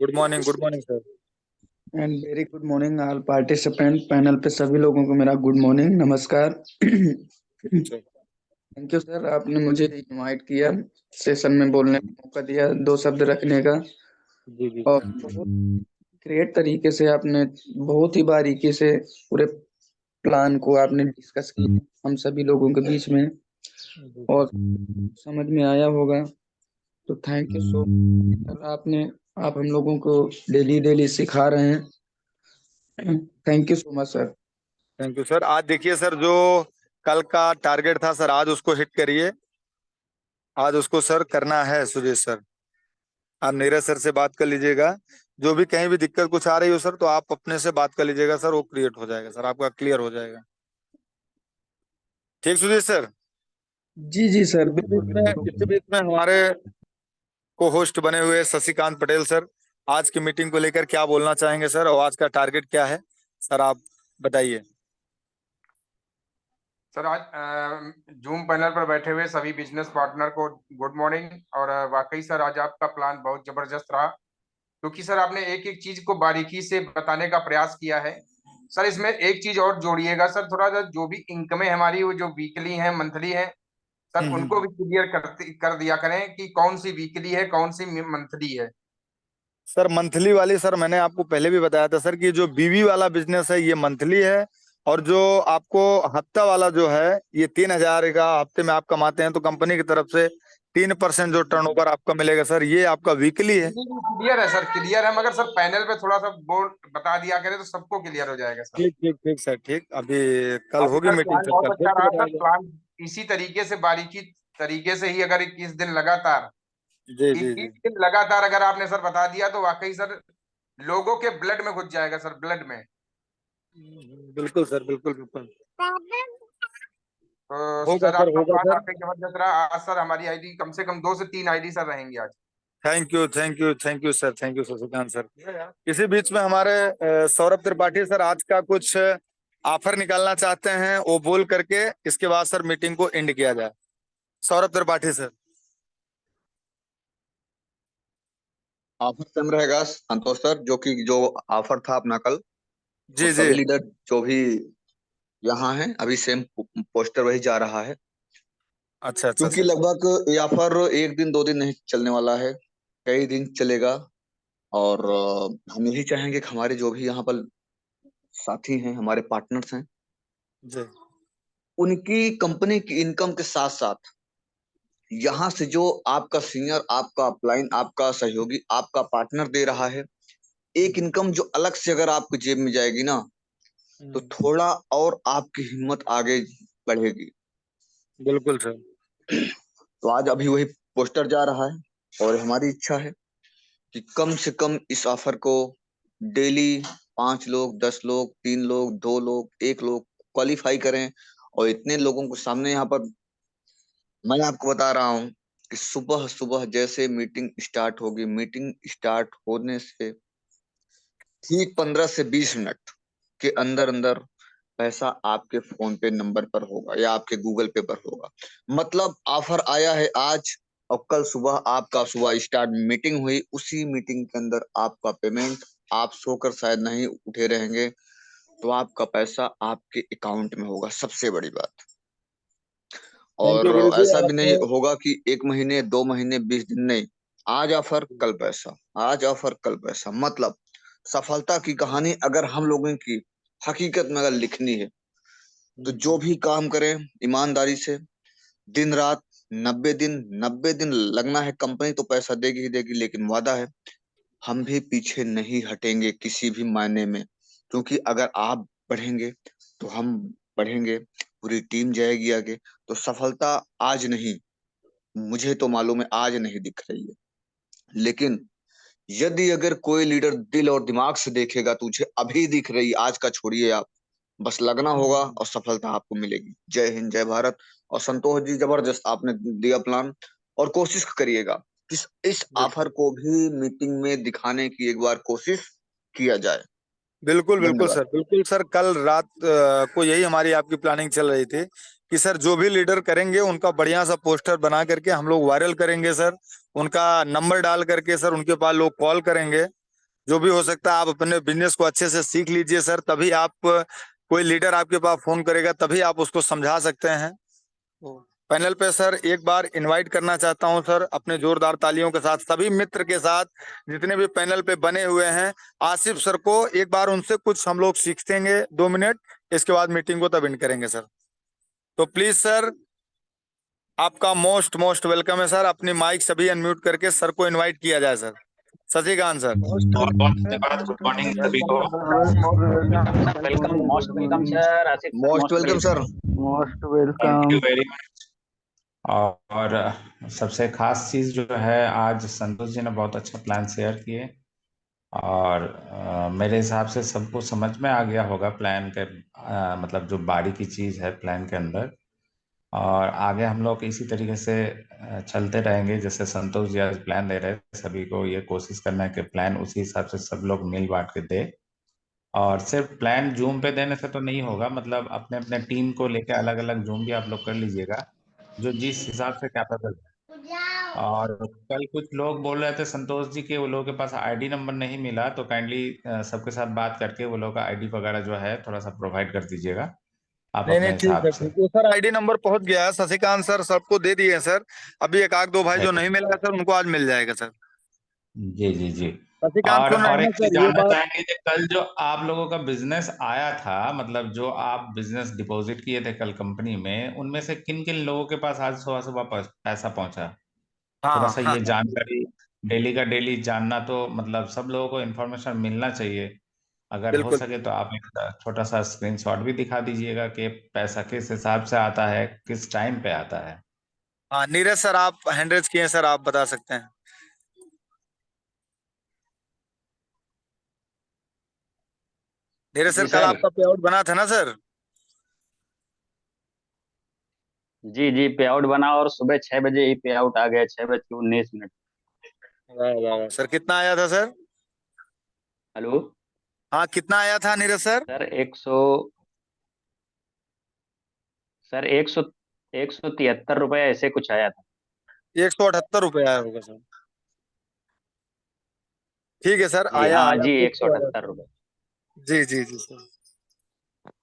good morning, good morning sir. And very good morning all participant. Panel पे सभी लोगों को मेरा गुड मॉर्निंग, नमस्कार। सर थैंक यू सर, आपने मुझे इनवाइट किया, सेशन में बोलने का मौका दिया, 2 शब्द रखने का। जी जी और सर। बहुत ग्रेट तरीके से आपने, बहुत ही बारीकी से पूरे प्लान को आपने डिस्कस किया हम सभी लोगों के बीच में, जी और सर। समझ में आया होगा। तो थैंक यू सो मच आपने, आप हम लोगों को डेली डेली सिखा रहे हैं। Thank you so much sir. Thank you sir. आज देखिए सर, जो कल का टारगेट था सर, आज उसको हिट करिए, आज उसको सर करना है सुरेश सर। आप नीरज सर से बात कर लीजिएगा, जो भी कहीं भी दिक्कत कुछ आ रही हो सर, तो आप अपने से बात कर लीजिएगा सर, वो क्रिएट हो जाएगा सर, आपका क्लियर हो जाएगा। ठीक सुरेश सर। जी जी सर, इसी बीच में हमारे को होस्ट बने हुए शशिकांत पटेल सर, आज की मीटिंग को लेकर क्या बोलना चाहेंगे सर, और आज का टारगेट क्या है सर, आप बताइए। सर आज जूम पैनल पर बैठे हुए सभी बिजनेस पार्टनर को गुड मॉर्निंग। और वाकई सर आज आपका प्लान बहुत जबरदस्त रहा, क्योंकि सर आपने एक एक चीज को बारीकी से बताने का प्रयास किया है। सर इसमें एक चीज और जोड़िएगा सर, थोड़ा सा जो भी इनकमें हमारी वो जो वीकली है मंथली है सर, उनको भी क्लियर कर दिया करें कि कौन सी वीकली है कौन सी मंथली है। सर मंथली वाली सर मैंने आपको पहले भी बताया था सर, कि जो बीवी वाला बिजनेस है ये मंथली है, और जो आपको हफ्ता वाला जो है ये 3,000 का हफ्ते में आप कमाते हैं तो कंपनी की तरफ से 3% जो टर्नओवर आपका मिलेगा सर, ये आपका वीकली है। क्लियर है सर, क्लियर है, मगर सर पैनल पे थोड़ा सा बोर्ड बता दिया करें तो सबको क्लियर हो जाएगा सर। ठीक ठीक ठीक सर, ठीक, अभी कल अभी होगी सर मीटिंग प्लान सर, बहुत कल फिर अच्छा से रहा बताया सर, जाएगा। प्लान इसी तरीके से बारीकी तरीके से ही अगर 21 दिन लगातार, जी जी 21 जी। दिन लगातार अगर आपने सर बता दिया तो वाकई सर लोगों के ब्लड में घुस जाएगा सर, ब्लड में। बिल्कुल सर, बिल्कुल बिल्कुल। तो होगा सर सर, आपका होगा प्लान सर। वाकई जबरदस्त रहा आज सर। हमारी आईडी कम से कम 2 से 3 आईडी सर रहेंगी आज। Thank you thank you thank you sir, thank you Shashikant sir. इसी बीच में हमारे सौरभ त्रिपाठी सर आज का कुछ ऑफर निकालना चाहते हैं, वो बोल करके इसके बाद सर मीटिंग को एंड किया जाए। Saurabh Tripathi sir. Offer same रहेगा संतोष सर, जो ऑफर था अपना कल, वो जी जी। सभी लीडर जो भी यहाँ हैं अभी सेम पोस्टर वही जा रहा है। अच्छा अच्छा क्योंकि सर। लगभग ये ऑफर 1 दिन 2 दिन नहीं चलने वाला है, कई दिन चलेगा। और हम यही चाहेंगे कि हमारे जो भी यहाँ पर साथी हैं, हमारे पार्टनर्स हैं, जी उनकी कंपनी की इनकम के साथ साथ यहाँ से जो आपका सीनियर, आपका अपलाइन, आपका सहयोगी, आपका पार्टनर दे रहा है, एक इनकम जो अलग से अगर आपकी जेब में जाएगी ना, तो थोड़ा और आपकी हिम्मत आगे बढ़ेगी। बिल्कुल सर। तो आज अभी वही पोस्टर जा रहा है और हमारी इच्छा है कि कम से कम इस ऑफर को डेली 5 लोग, 10 लोग, 3 लोग, 2 लोग, 1 लोग क्वालिफाई करें। और इतने लोगों को सामने यहाँ पर मैं आपको बता रहा हूँ कि सुबह सुबह जैसे मीटिंग स्टार्ट होगी, मीटिंग स्टार्ट होने से ठीक 15 से 20 मिनट के अंदर अंदर पैसा आपके फोन पे नंबर पर होगा या आपके गूगल पे पर होगा। मतलब ऑफर आया है आज और कल सुबह आपका सुबह स्टार्ट मीटिंग हुई, उसी मीटिंग के अंदर आपका पेमेंट, आप सोकर शायद नहीं उठे रहेंगे तो आपका पैसा आपके अकाउंट में होगा। सबसे बड़ी बात। थैंक यू और गुरु जी। ऐसा भी नहीं आपने होगा कि 1 महीने, 2 महीने, 20 दिन नहीं। आज ऑफर कल पैसा, आज ऑफर कल पैसा। मतलब सफलता की कहानी अगर हम लोगों की हकीकत में अगर लिखनी है तो जो भी काम करें ईमानदारी से, दिन रात, 90 दिन लगना है। कंपनी तो पैसा देगी ही देगी, लेकिन वादा है हम भी पीछे नहीं हटेंगे किसी भी मायने में। क्योंकि अगर आप बढ़ेंगे तो हम बढ़ेंगे, पूरी टीम जाएगी आगे। तो सफलता आज नहीं, मुझे तो मालूम है आज नहीं दिख रही है, लेकिन यदि अगर कोई लीडर दिल और दिमाग से देखेगा तो तुझे अभी दिख रही। आज का छोड़िए आप, बस लगना होगा और सफलता आपको मिलेगी। जय हिंद, जय भारत। और संतोष जी जबरदस्त आपने दिया प्लान, और कोशिश करिएगा कि इस ऑफर को भी मीटिंग में दिखाने की एक बार कोशिश किया जाए। बिल्कुल बिल्कुल धन्यवाद। सर, बिल्कुल सर। कल रात को यही हमारी आपकी प्लानिंग चल रही थी कि सर जो भी लीडर करेंगे उनका बढ़िया सा पोस्टर बना करके हम लोग वायरल करेंगे सर। उनका नंबर डाल करके सर उनके पास लोग कॉल करेंगे। जो भी हो सकता है आप अपने बिजनेस को अच्छे से सीख लीजिए सर, तभी आप कोई लीडर आपके पास फोन करेगा तभी आप उसको समझा सकते हैं। पैनल पे सर एक बार इनवाइट करना चाहता हूं सर, अपने जोरदार तालियों के साथ सभी मित्र के साथ जितने भी पैनल पे बने हुए हैं, आसिफ सर को एक बार उनसे कुछ हम लोग सीखेंगे 2 मिनट। इसके बाद मीटिंग को तब एंड करेंगे सर। तो प्लीज सर आपका मोस्ट मोस्ट वेलकम है सर। अपनी माइक सभी अनम्यूट करके सर को इनवाइट किया जाए सर। शशिकांत सर। बहुत बहुत धन्यवाद। गुड मॉर्निंग सभी को। Welcome, most welcome sir, Asif sir, most most welcome sir. Most thank welcome. You very much. और सबसे खास चीज जो है, आज संतोष जी ने बहुत अच्छा प्लान शेयर किए और मेरे हिसाब से सबको समझ में आ गया होगा प्लान के, मतलब जो बारीकी चीज है प्लान के अंदर। और आगे हम लोग इसी तरीके से चलते रहेंगे। जैसे संतोष जी आज प्लान दे रहे थे, सभी को ये कोशिश करना है कि प्लान उसी हिसाब से सब लोग मिल बांट के दे। और सिर्फ प्लान जूम पे देने से तो नहीं होगा, मतलब अपने अपने टीम को लेके अलग अलग जूम भी आप लोग कर लीजिएगा, जो जिस हिसाब से कैपेबल है। और कल कुछ लोग बोल रहे थे संतोष जी के वो लोगों के पास आईडी नंबर नहीं मिला, तो काइंडली सबके साथ बात करके वो लोग का आईडी वगैरह जो है थोड़ा सा प्रोवाइड कर दीजिएगा आप नहीं अपने नहीं, ठीक हिसाब है से। ठीक है सर। आईडी नंबर पहुंच गया है, शशिकांत सर सबको दे दिए हैं सर। अभी एक आध दो भाई जो नहीं मिला है सर उनको आज मिल जाएगा सर। जी जी जी। शशिकांत सुन रहे और हैं एक ना चीज सर ये जानना बात? चाहेंगे कि कल जो आप लोगों का बिजनेस आया था, मतलब जो आप बिजनेस डिपॉजिट किए थे कल कंपनी में, उनमें से किन किन लोगों के पास आज सुबह सुबह पैसा पहुंचा? थोड़ा हाँ सा हाँ ये हाँ। जानकारी डेली का डेली जानना, तो मतलब सब लोगों को इन्फॉर्मेशन मिलना चाहिए। अगर हो बिल्कुल। सके तो आप एक छोटा सा स्क्रीनशॉट भी दिखा दीजिएगा कि पैसा किस हिसाब से आता है, किस टाइम पे आता है। हाँ नीरज सर आप हैंड रेज किए हैं सर, आप बता सकते हैं। नीरज जी सर कल सर। आपका पे आउट बना था ना सर? जी जी, पे आउट बना और सुबह 6 बजे ही पे आउट आ गया, 6 बज के 19 मिनट। वाह वाह वाह सर, कितना आया था सर? हेलो हाँ कितना आया था नीरज सर? सर, 173 रुपये ऐसे कुछ आया था। 178 रुपये आया होगा सर। ठीक है सर, जी आया हाँ आया जी, कुछ एक सौ तो आया अठहत्तर सर। रुपये जी जी जी सर।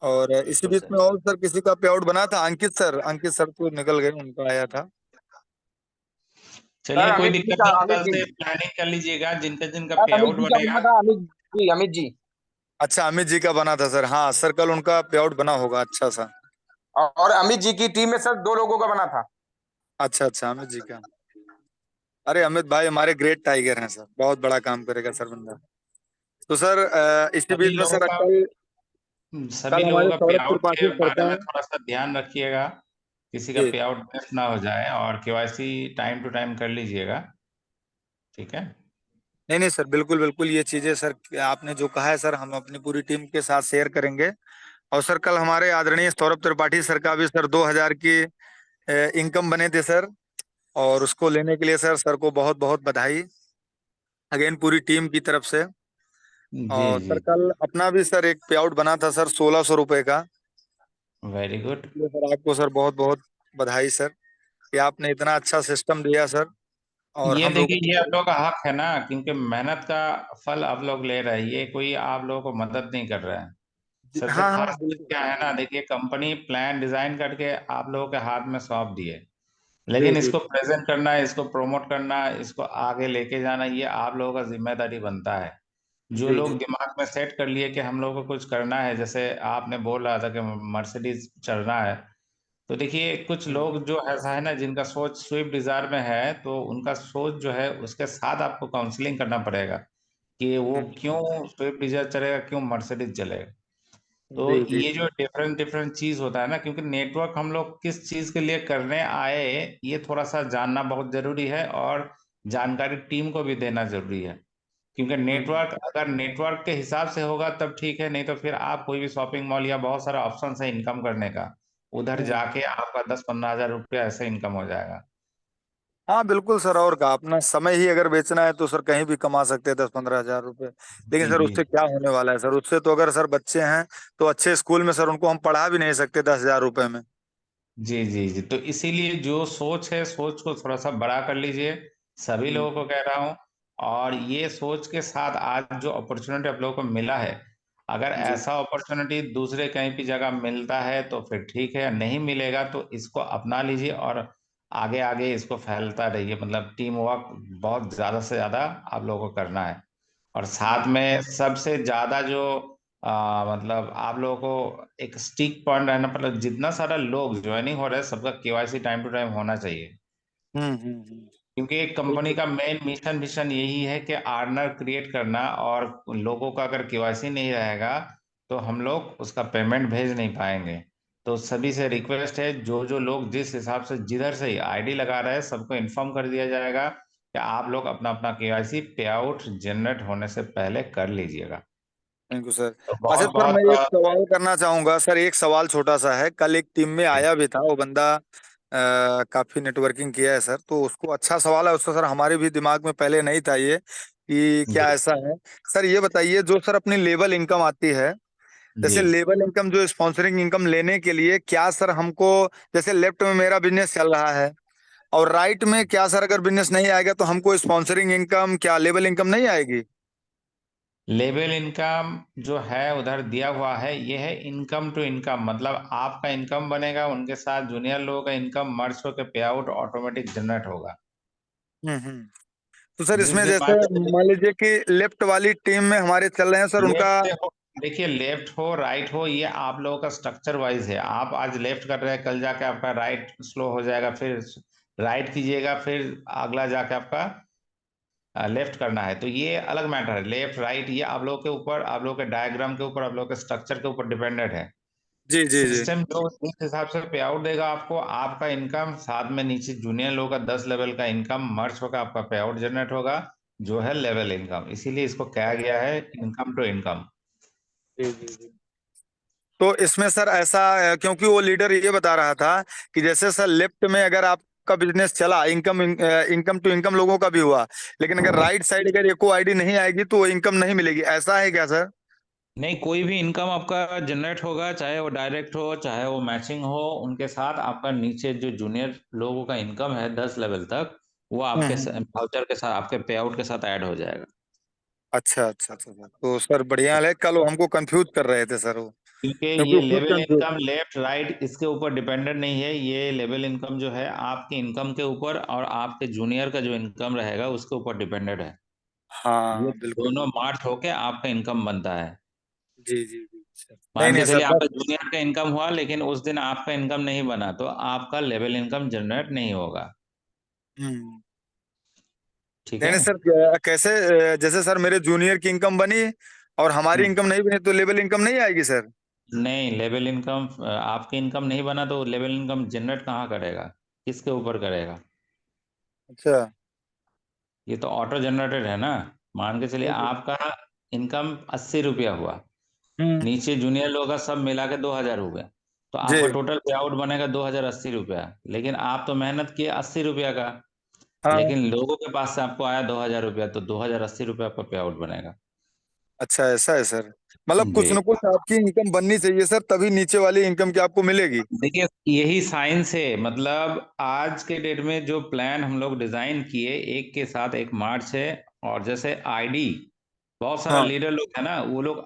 और इसी बिल्कुल बीच सर। में और सर किसी का पे आउट बना था? अंकित सर, अंकित सर तो निकल गए, उनका आया था। चलिए कोई अमित जी दिक्कत का, नहीं, अमित कल जी। से प्लानिंग कर लीजिएगा जिनका जिनका पे अमित आउट जी का बना बनेगा। था, अमित जी, अमित जी। अच्छा अमित जी का बना था सर। हाँ सर कल उनका पे आउट बना होगा अच्छा सा। और अमित जी की टीम में सर 2 लोगों का बना था। अच्छा अच्छा अमित जी का। अरे अमित भाई हमारे ग्रेट टाइगर हैं सर, बहुत बड़ा काम करेगा सर बंदा। तो सर इसी सभी बीच में लोगों सर का कल सभी कल लोगों हमारे का पे सौरभ आउट के त्रिपाठी बारे करता में है। थोड़ा सा ध्यान रखिएगा। किसी का जी पे आउट मिस ना हो जाए, और केवाईसी टाइम टू टाइम कर लीजिएगा, ठीक है। नहीं नहीं सर, बिल्कुल बिल्कुल, ये चीजें सर आपने जो कहा है सर, हम अपनी पूरी टीम के साथ शेयर करेंगे। और सर कल हमारे आदरणीय सौरभ त्रिपाठी सर का भी सर 2000 की इनकम बने थे सर, और उसको लेने के लिए सर को बहुत बहुत बधाई अगेन पूरी टीम की तरफ से। जी और जी सर कल अपना भी सर एक पे आउट बना था सर 1600 रुपए का। Very good. इसलिए सर आपको सर बहुत बहुत बधाई सर कि आपने इतना अच्छा सिस्टम दिया सर, और ये हम लोगों देखिए, ये आप को। लोग का हक है ना, क्योंकि मेहनत का फल आप लोग ले रहे हैं, ये कोई आप लोगों को मदद नहीं कर रहा है। सबसे हाँ हाँ खास चीज बिल्कुल। क्या है ना, देखिए कंपनी प्लान डिजाइन करके आप लोगों के हाथ में सौंप दिए, जी लेकिन जी इसको प्रेजेंट करना, इसको प्रमोट करना, इसको आगे लेके जाना, ये आप लोगों का जिम्मेदारी बनता है। जो जी लोग जी। दिमाग में सेट कर लिए कि हम लोग को कुछ करना है, जैसे आपने बोल रहा था कि मर्सिडीज चलना है, तो देखिए कुछ हम्म, लोग जो ऐसा है ना, जिनका सोच स्विफ्ट डिजायर में है, तो उनका सोच जो है उसके साथ आपको काउंसलिंग करना पड़ेगा कि वो हम्म, क्यों स्विफ्ट डिजायर चलेगा, क्यों मर्सिडीज चलेगा। तो जी जी ये जो डिफरेंट डिफरेंट चीज होता है ना, क्योंकि नेटवर्क हम लोग किस चीज के लिए करने आए, ये थोड़ा सा जानना बहुत जरूरी है, और जानकारी टीम को भी देना जरूरी है। क्योंकि हम्म, नेटवर्क, अगर नेटवर्क के हिसाब से होगा तब ठीक है, नहीं तो फिर आप कोई भी शॉपिंग मॉल, या बहुत सारा ऑप्शन है इनकम करने का, उधर हम्म। जाके आपका 10-15 हजार रुपया ऐसे इनकम हो जाएगा। हाँ बिल्कुल सर, और का अपना समय ही अगर बेचना है तो सर कहीं भी कमा सकते हैं 10-15 हजार रुपए। लेकिन जी सर जी उससे क्या होने वाला है सर, उससे तो अगर सर बच्चे हैं तो अच्छे स्कूल में सर उनको हम पढ़ा भी नहीं सकते 10,000 रुपए में। जी जी जी, तो इसीलिए जो सोच है, सोच को थोड़ा सा बड़ा कर लीजिए, सभी हम्म, लोगों को कह रहा हूँ। और ये सोच के साथ आज जो अपॉर्चुनिटी आप लोगों को मिला है, अगर जी ऐसा अपॉर्चुनिटी दूसरे कहीं भी जगह मिलता है तो फिर ठीक है, नहीं मिलेगा तो इसको अपना लीजिए, और आगे आगे इसको फैलता रहिए। मतलब टीम वर्क बहुत ज्यादा से ज्यादा आप लोगों को करना है। और साथ में सबसे ज्यादा जो मतलब आप लोगों को एक स्टिक पॉइंट रहना, मतलब जितना सारा लोग ज्वाइनिंग हो रहे हैं, सबका केवाईसी टाइम टू टाइम होना चाहिए। क्योंकि एक कंपनी बिल्कुल। का मेन मिशन मिशन यही है कि अर्नर क्रिएट करना, और लोगों का अगर केवाईसी नहीं रहेगा तो हम लोग उसका पेमेंट भेज नहीं पाएंगे। तो सभी से रिक्वेस्ट है, जो जो लोग जिस हिसाब से जिधर से ही आईडी लगा रहे हैं, सबको इन्फॉर्म कर दिया जाएगा कि आप लोग अपना अपना केवाईसी पे आउट जनरेट होने से पहले कर लीजिएगा। Thank you sir. तो अच्छा बहुत सर, मैं एक बहुत सवाल करना चाहूंगा सर, एक सवाल छोटा सा है। कल एक टीम में आया भी था वो बंदा, काफी नेटवर्किंग किया है सर, तो उसको अच्छा सवाल है उसका सर, हमारे भी दिमाग में पहले नहीं था ये कि क्या जी ऐसा है। सर ये बताइए, जो सर अपनी लेवल इनकम आती है, जी जैसे लेवल इनकम जो स्पॉन्सरिंग इनकम लेने के लिए क्या सर हमको, जैसे लेफ्ट में मेरा बिजनेस चल रहा है और राइट में क्या सर अगर बिजनेस नहीं आएगा तो हमको स्पॉन्सरिंग इनकम क्या लेवल इनकम नहीं आएगी? लेवल इनकम जो है उधर दिया हुआ है, ये है इनकम टू इनकम, मतलब आपका इनकम बनेगा, उनके साथ जूनियर लोगों का इनकम मर्ज होकर पे आउट ऑटोमेटिक जनरेट होगा। हम्म। तो सर जिस इसमें दिन जैसे मान के चलिए, मान लीजिए कि लेफ्ट वाली टीम में हमारे चल रहे हैं सर उनका। लेफ्ट से हो, देखिए लेफ्ट हो राइट हो, ये आप लोगों का स्ट्रक्चर वाइज है। आप आज लेफ्ट कर रहे हैं, कल जाके आपका राइट स्लो हो जाएगा, फिर राइट कीजिएगा, फिर अगला जाके आपका लेफ्ट करना है। तो ये अलग मैटर है, लेफ्ट राइट, ये आप लोगों के ऊपर, आप लोगों के डायग्राम के ऊपर, आप लोगों के स्ट्रक्चर के ऊपर डिपेंडेंट है। जी जी जी। सिस्टम जो जिस हिसाब से पे आउट देगा आपको, आपका इनकम साथ में नीचे जूनियर लोगों का 10 लेवल का इनकम मर्ज होगा, आपका पे आउट जनरेट होगा, जो है लेवल इनकम। इसीलिए इसको कहा गया है इनकम टू इनकम। जी जी जी। तो इसमें सर ऐसा क्योंकि वो लीडर ये बता रहा था कि जैसे सर लेफ्ट में अगर आपका बिजनेस चला, इनकम टू इनकम लोगों का भी हुआ, लेकिन अगर राइट साइड अगर एको आईडी नहीं आएगी तो वो इनकम नहीं मिलेगी, ऐसा है क्या सर? नहीं, कोई भी इनकम आपका जनरेट होगा, चाहे वो डायरेक्ट हो चाहे वो मैचिंग हो, उनके साथ आपका नीचे जो जूनियर लोगों का इनकम है 10 लेवल तक, वो आपके हम्म। वाउचर के साथ, आपके पे आउट के साथ ऐड हो जाएगा। अच्छा अच्छा अच्छा अच्छा। तो सर बढ़िया है, कल वो हमको कंफ्यूज कर रहे थे सर वो, क्योंकि क्योंकि ये वो खुद level confuse. Income left right इसके ऊपर डिपेंडेंट नहीं है। ये लेवल इनकम जो है आपके इनकम के ऊपर और आपके जूनियर का जो इनकम रहेगा उसके ऊपर डिपेंडेंट है। ये हाँ बिल्कुल दोनों बिल्कुल। मार्च होके आपका इनकम बनता है। जी जी जी सर। नहीं मान नहीं के सर चलिए बस। आपका जूनियर का इनकम हुआ, लेकिन उस दिन आपका इनकम नहीं बना, तो आपका लेवल इनकम जनरेट नहीं होगा। हम्म। ठीक नहीं है। नहीं सर, कैसे जैसे सर मेरे जूनियर की इनकम बनी और हमारी हम्म। इनकम नहीं बनी तो लेवल इनकम नहीं आएगी सर? नहीं, लेवल इनकम आपकी इनकम नहीं बना तो लेवल इनकम जनरेट कहाँ करेगा, किसके ऊपर करेगा? अच्छा। ये तो ऑटो जनरेटेड है ना। मान के चलिए आपका इनकम 80 रुपया हुआ, नीचे जूनियर लोग का सब मिला के 2000 हो गया, तो आपका जी। टोटल पे आउट बनेगा 2080 रुपया। लेकिन आप तो मेहनत किए 80 रुपया का, हाँ। लेकिन लोगों के पास से आपको आया 2000 रुपया, तो 2080 रुपया आपका पे आउट बनेगा। अच्छा ऐसा है सर, मतलब कुछ जी, न कुछ आपकी इनकम बननी चाहिए सर, तभी नीचे वाली इनकम की आपको मिलेगी। देखिए यही साइंस है। मतलब आज के डेट में जो प्लान हम लोग डिजाइन किए, एक के साथ एक मार्च है। और जैसे आईडी, बहुत सारा हाँ। लीडर लोग है ना, वो लोग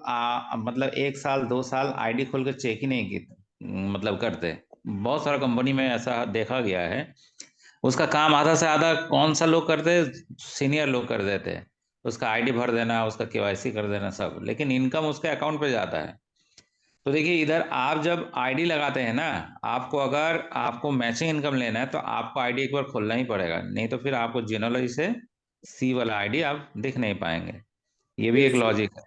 मतलब 1 साल 2 साल आईडी खोल के चेक ही नहीं की, मतलब करते। बहुत सारा कंपनी में ऐसा देखा गया है। उसका काम आधा से आधा कौन सा लोग करते, सीनियर लोग कर देते हैं। उसका आईडी भर देना, उसका केवाईसी कर देना सब, लेकिन इनकम उसके अकाउंट पे जाता है। तो देखिए इधर आप जब आईडी लगाते हैं ना, आपको अगर आपको मैचिंग इनकम लेना है तो आपको आईडी एक बार खोलना ही पड़ेगा, नहीं तो फिर आपको जनरली से सी वाला आईडी आप दिख नहीं पाएंगे। ये भी जी एक जी। लॉजिक है।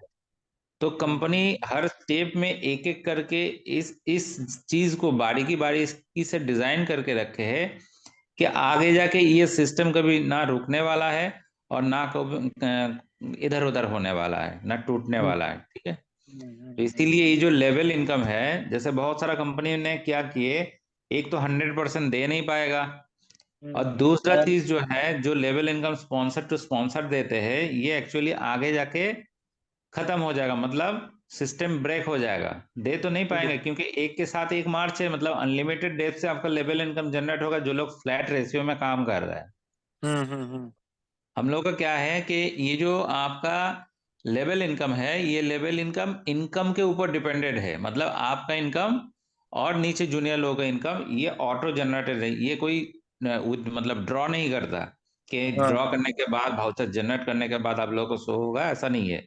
तो कंपनी हर स्टेप में एक एक करके इस चीज को बारीकी बारीकी से डिजाइन करके रखे है कि आगे जाके ये सिस्टम कभी ना रुकने वाला है और ना कभी इधर उधर होने वाला है, ना टूटने वाला है। ठीक है। तो इसीलिए ये जो लेवल इनकम है, जैसे बहुत सारा कंपनी ने क्या किए, एक तो 100% दे नहीं पाएगा, और दूसरा चीज जो है, जो level income sponsor to sponsor देते हैं, ये एक्चुअली आगे जाके खत्म हो जाएगा, मतलब सिस्टम ब्रेक हो जाएगा। दे तो नहीं पाएंगे क्योंकि एक के साथ एक मार्च है, मतलब अनलिमिटेड डेट से आपका लेवल इनकम जनरेट होगा, जो लोग फ्लैट रेशियो में काम कर रहे हैं। हम्म। हम लोग का क्या है कि ये जो आपका लेवल इनकम है, ये लेवल इनकम इनकम के ऊपर डिपेंडेड है। मतलब आपका इनकम और नीचे जूनियर लोगों का इनकम ये ऑटो जनरेटेड है। ये कोई मतलब ड्रॉ नहीं करता कि हाँ। ड्रॉ करने के बाद वाउचर जनरेट करने के बाद आप लोगों को शो होगा, ऐसा नहीं है।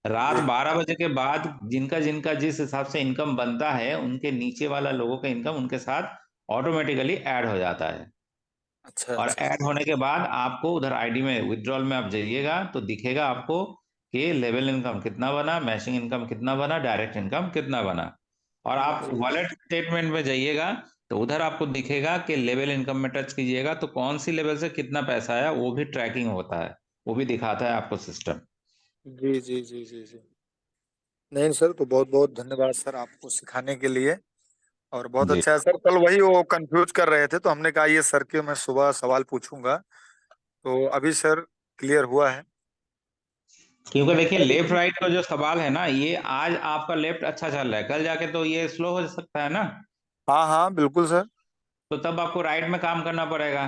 रात जी। 12 बजे के बाद जिनका जिनका जिस हिसाब से इनकम बनता है, उनके नीचे वाला लोगों का इनकम उनके साथ ऑटोमेटिकली ऐड हो जाता है। अच्छा और अच्छा। ऐड होने के बाद आपको उधर आईडी में विड्रॉल में आप जाइएगा तो दिखेगा आपको कि लेवल इनकम कितना बना, मैचिंग इनकम कितना बना, डायरेक्ट इनकम कितना बना। और आप जी। वॉलेट स्टेटमेंट में जाइएगा तो उधर आपको दिखेगा कि लेवल इनकम में टच कीजिएगा तो कौन सी लेवल से कितना पैसा आया, वो भी ट्रैकिंग होता है, वो भी दिखाता है आपको सिस्टम। जी जी जी जी जी। नहीं सर, तो बहुत बहुत धन्यवाद सर आपको सिखाने के लिए, और बहुत जी, अच्छा है सर। कल वही वो कंफ्यूज कर रहे थे, तो हमने कहा ये सर के मैं सुबह सवाल पूछूंगा, तो अभी सर क्लियर हुआ है। क्योंकि देखिए लेफ्ट राइट का जो सवाल है ना, ये आज आपका लेफ्ट अच्छा चल रहा है, कल जाके तो ये स्लो हो सकता है ना। हाँ हाँ बिल्कुल सर। तो तब आपको राइट में काम करना पड़ेगा।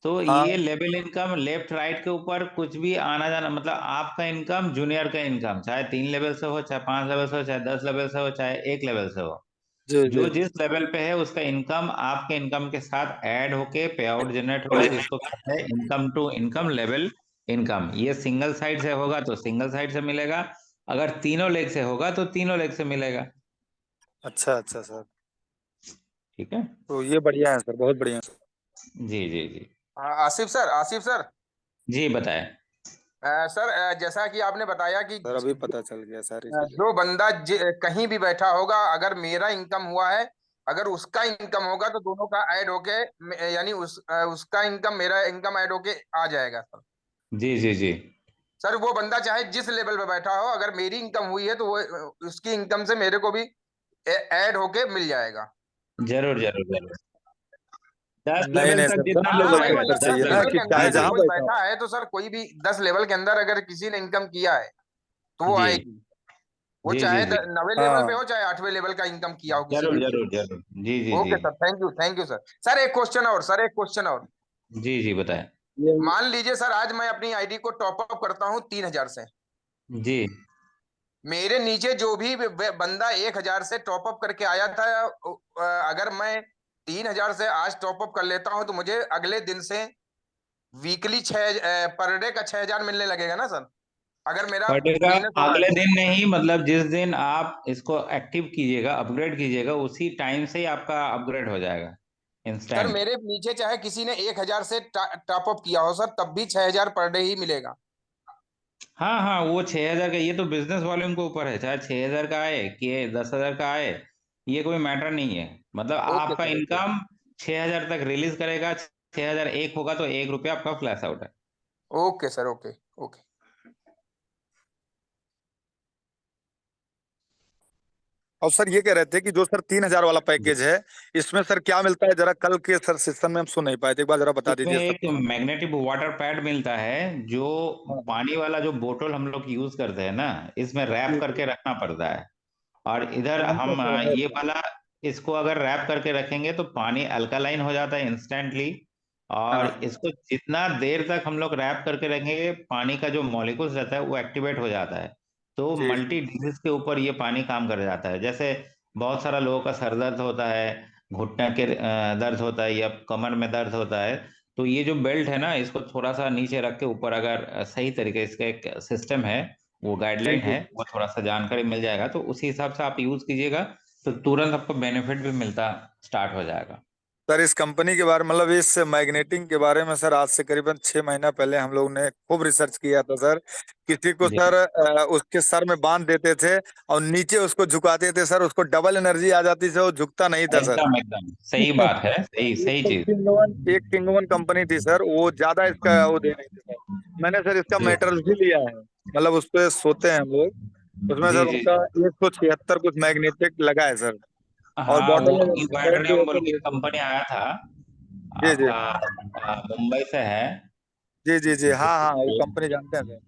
तो ये हाँ। लेवल इनकम लेफ्ट राइट के ऊपर कुछ भी आना जाना, मतलब आपका इनकम जूनियर का इनकम चाहे 3 लेवल से हो, चाहे 5 लेवल से हो, चाहे 10 लेवल से हो, चाहे 1 लेवल से हो, जी जी। जो जिस लेवल पे है उसका इनकम आपके इनकम के साथ ऐड होके पे आउट जनरेट होगा, जिसको कहते हैं income to income level income. ये सिंगल साइड से होगा तो सिंगल साइड से मिलेगा, अगर तीनों लेग से होगा तो तीनों लेग से मिलेगा। अच्छा अच्छा सर, ठीक है। तो ये बढ़िया है सर, बहुत बढ़िया है। जी जी जी। हाँ, आसिफ सर, आसिफ सर। जी बताएं। सर, जैसा कि आपने बताया कि सर अभी पता चल गया सारी चीजें। जो बंदा कहीं भी बैठा होगा, अगर मेरा इनकम हुआ है, अगर उसका इनकम होगा तो दोनों का ऐड होके यानी उसका इनकम मेरा इनकम ऐड होके आ जाएगा सर। जी जी जी। सर वो बंदा चाहे जिस लेवल पे बैठा हो, अगर मेरी इनकम हुई है तो वो उसकी इनकम से मेरे को भी ऐड होके मिल जाएगा। जरूर जरूर जरूर। 10 नहीं लेवल नहीं तक सर, जितना 10 लोग हाँ, लेवल वही के आए, अंदर मतलब 10 10 चाहिए ना, लेवल लेवल। कि के अंदर चाहे जी अगर जी। जहां कोई बैठा हो। बैठा है तो सर कोई भी 10 लेवल के अंदर अगर किसी ने इनकम किया है तो वो जी आएगी। वो जी जी चाहे जी। 9वें लेवल पे हाँ। हो, चाहे 8वें लेवल का इनकम किया हो किसी जरूर ने भी। जरूर जरूर। जी जी जी। Okay sir, thank you sir. Sir एक क्वेश्चन और, सर एक क्वेश्चन और। जी जी बताएं। मान लीजिए सर, आज मैं अपनी आईडी को टॉप अप करता हूँ 3000 से। जी मेरे नीचे जो भी बंदा 1000 से टॉप अप करके आया था, अगर मैं 3000 से आज टॉप अप कर लेता हूं तो मुझे अगले दिन से वीकली पर डे का 6000 मिलने लगेगा ना सर, अगर मेरा पड़ेगा। बिजनेस हो रहा है अगले तो। दिन नहीं, मतलब जिस दिन आप इसको एक्टिव कीजिएगा, अपग्रेड कीजिएगा, उसी टाइम से ही आपका अपग्रेड हो जाएगा सर इंस्टेंट। मेरे नीचे चाहे किसी ने 1000 से टॉप अप किया हो सर, तब भी 6000 पर डे ही मिलेगा। हाँ हाँ, वो 6,000 का, ये तो बिजनेस वॉल्यूम के ऊपर है, चाहे 6,000 का आए कि 10,000 का आए, ये कोई मैटर नहीं है। मतलब ओके आपका सर, ओके। इनकम 6,000 तक रिलीज करेगा, 6,001 होगा तो 1 रुपया आपका फ्लैश आउट है। Okay sir, okay okay. और सर ये कह रहे थे कि जो सर 3,000 वाला पैकेज है, इसमें सर क्या मिलता है, जरा कल के सर सेशन में हम सुन नहीं पाए थे, एक बार जरा बता इसमें दीजिए एक सर। मैग्नेटिक वाटर पैड मिलता है, जो हाँ हाँ। पानी वाला जो बोतल हम लोग यूज करते हैं ना, इसमें रैप जी करके जी। रखना पड़ता है। और इधर जानते हम तो है ये सर। वाला, इसको अगर रैप करके रखेंगे तो पानी अल्कालाइन हो जाता है इंस्टेंटली। हाँ और हाँ। इसको जितना देर तक हम लोग रैप करके रखेंगे, पानी का जो मॉलिक्यूल्स रहता है वो एक्टिवेट हो जाता है। तो जी जी। मल्टी डिजीज के ऊपर ये पानी काम कर जाता है। जैसे बहुत सारा लोगों का सर दर्द होता है, घुटने के दर्द होता है, या कमर में दर्द होता है, तो ये जो बेल्ट है ना, इसको थोड़ा सा नीचे रख के ऊपर अगर सही तरीके, इसका एक सिस्टम है, वो जी गाइडलाइन जी। है, वो थोड़ा सा जानकारी मिल जाएगा तो उसी हिसाब से आप यूज कीजिएगा, तो तुरंत आपको बेनिफिट भी मिलता स्टार्ट हो जाएगा। सर इस कंपनी के बारे में, मतलब इस मैग्नेटिंग के बारे में सर, आज से करीबन 6 महीना पहले हम लोग ने खूब रिसर्च किया था सर। किसी को जी, सर उसके सर में बांध देते थे और नीचे उसको झुकाते थे सर, उसको डबल एनर्जी आ जाती थी, वो झुकता नहीं था सर। एकदम एकदम सही बात है, सही एक सही तो चीज। किंगवन कंपनी थी सर, वो ज्यादा इसका वो दे रही थी सर। मैंने सर इसका जी मेटेरियल भी लिया है, मतलब उस पे सोते हैं हम लोग, उसमें जी सर जी उनका 176 कुछ मैग्नेटिक लगा है सर। और हाँ, बॉटल वो में बैठ भी इक्वाटोरियम है बोल सर के ये भी। कंपनी आया था जी जी। आपका, मुंबई से है। जी जी जी, हाँ हाँ, वो जो कंपनी जानते हैं सर।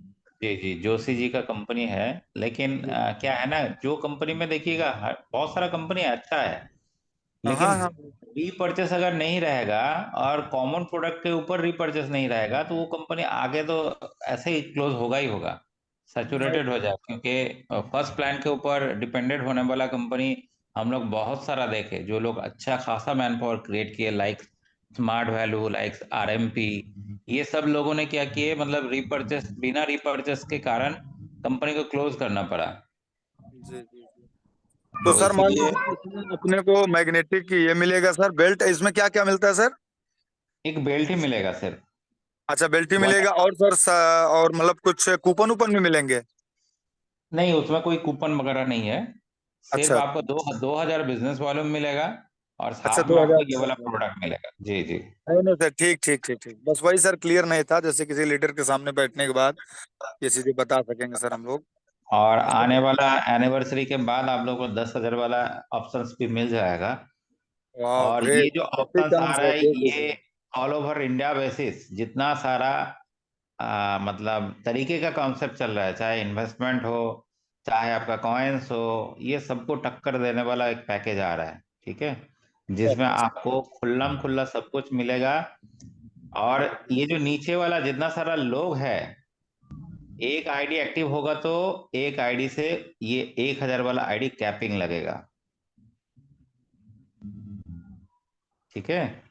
जी जी, जोशी जी का कंपनी है। लेकिन जी। क्या है ना, जो कंपनी में देखिएगा, बहुत सारा कंपनी अच्छा है, हाँ लेकिन हाँ। रीपर्चेस अगर नहीं रहेगा और कॉमन प्रोडक्ट के ऊपर रीपर्चेस नहीं रहेगा, तो वो कंपनी आगे तो ऐसे ही क्लोज होगा ही होगा, सैचुरेटेड हो जाए। क्योंकि फर्स्ट प्लान के ऊपर डिपेंडेंट होने वाला कंपनी हम लोग बहुत सारा देखे, जो लोग अच्छा खासा मैन पावर क्रिएट किए, like smart value, like RMP, ये सब लोगों ने क्या किए, मतलब रीपर्चेस, बिना रीपर्चेस के कारण कंपनी को क्लोज करना पड़ा। जी जी जी। तो तो सर मान इसीलिए लीजिए इसमें अपने को मैग्नेटिक ये मिलेगा सर, बेल्ट, इसमें क्या क्या मिलता है सर? एक बेल्ट ही मिलेगा सिर्फ। अच्छा, बेल्ट ही वन, मिलेगा, और सर और मतलब कुछ कूपन ऊपन भी मिलेंगे? नहीं, उसमें कोई कूपन वगैरह नहीं है। सिर्फ अच्छा। आपको 2,000 बिजनेस वॉल्यूम मिलेगा, और अच्छा, साथ में आपको 2,000 ये वाला बिजनेस। प्रोडक्ट मिलेगा। जी जी। नहीं नहीं सर, ठीक ठीक ठीक ठीक, बस वही सर क्लियर नहीं था, जैसे किसी लीडर के सामने बैठने के बाद ये चीजें बता सकेंगे सर हम लोग। और आने वाला एनिवर्सरी के बाद आप लोगों को 10,000 वाला ऑप्शंस भी मिल जाएगा। वाह और ये ग्रेट, जो कैसे ऑप्शंस आ चांस रहा है, है, जी जी ये जी। ऑल ओवर इंडिया बेसिस जितना सारा मतलब तरीके का कॉन्सेप्ट चल रहा है, चाहे इन्वेस्टमेंट हो, चाहे आपका कॉइन्स हो, ये सबको टक्कर देने वाला एक पैकेज आ रहा है। ठीक है, जिसमें आपको खुल्लम खुल्ला सब कुछ मिलेगा। और ये जो नीचे वाला जितना सारा लोग है, एक आईडी एक्टिव होगा तो एक आईडी से ये 1,000 वाला आईडी कैपिंग लगेगा। ठीक है,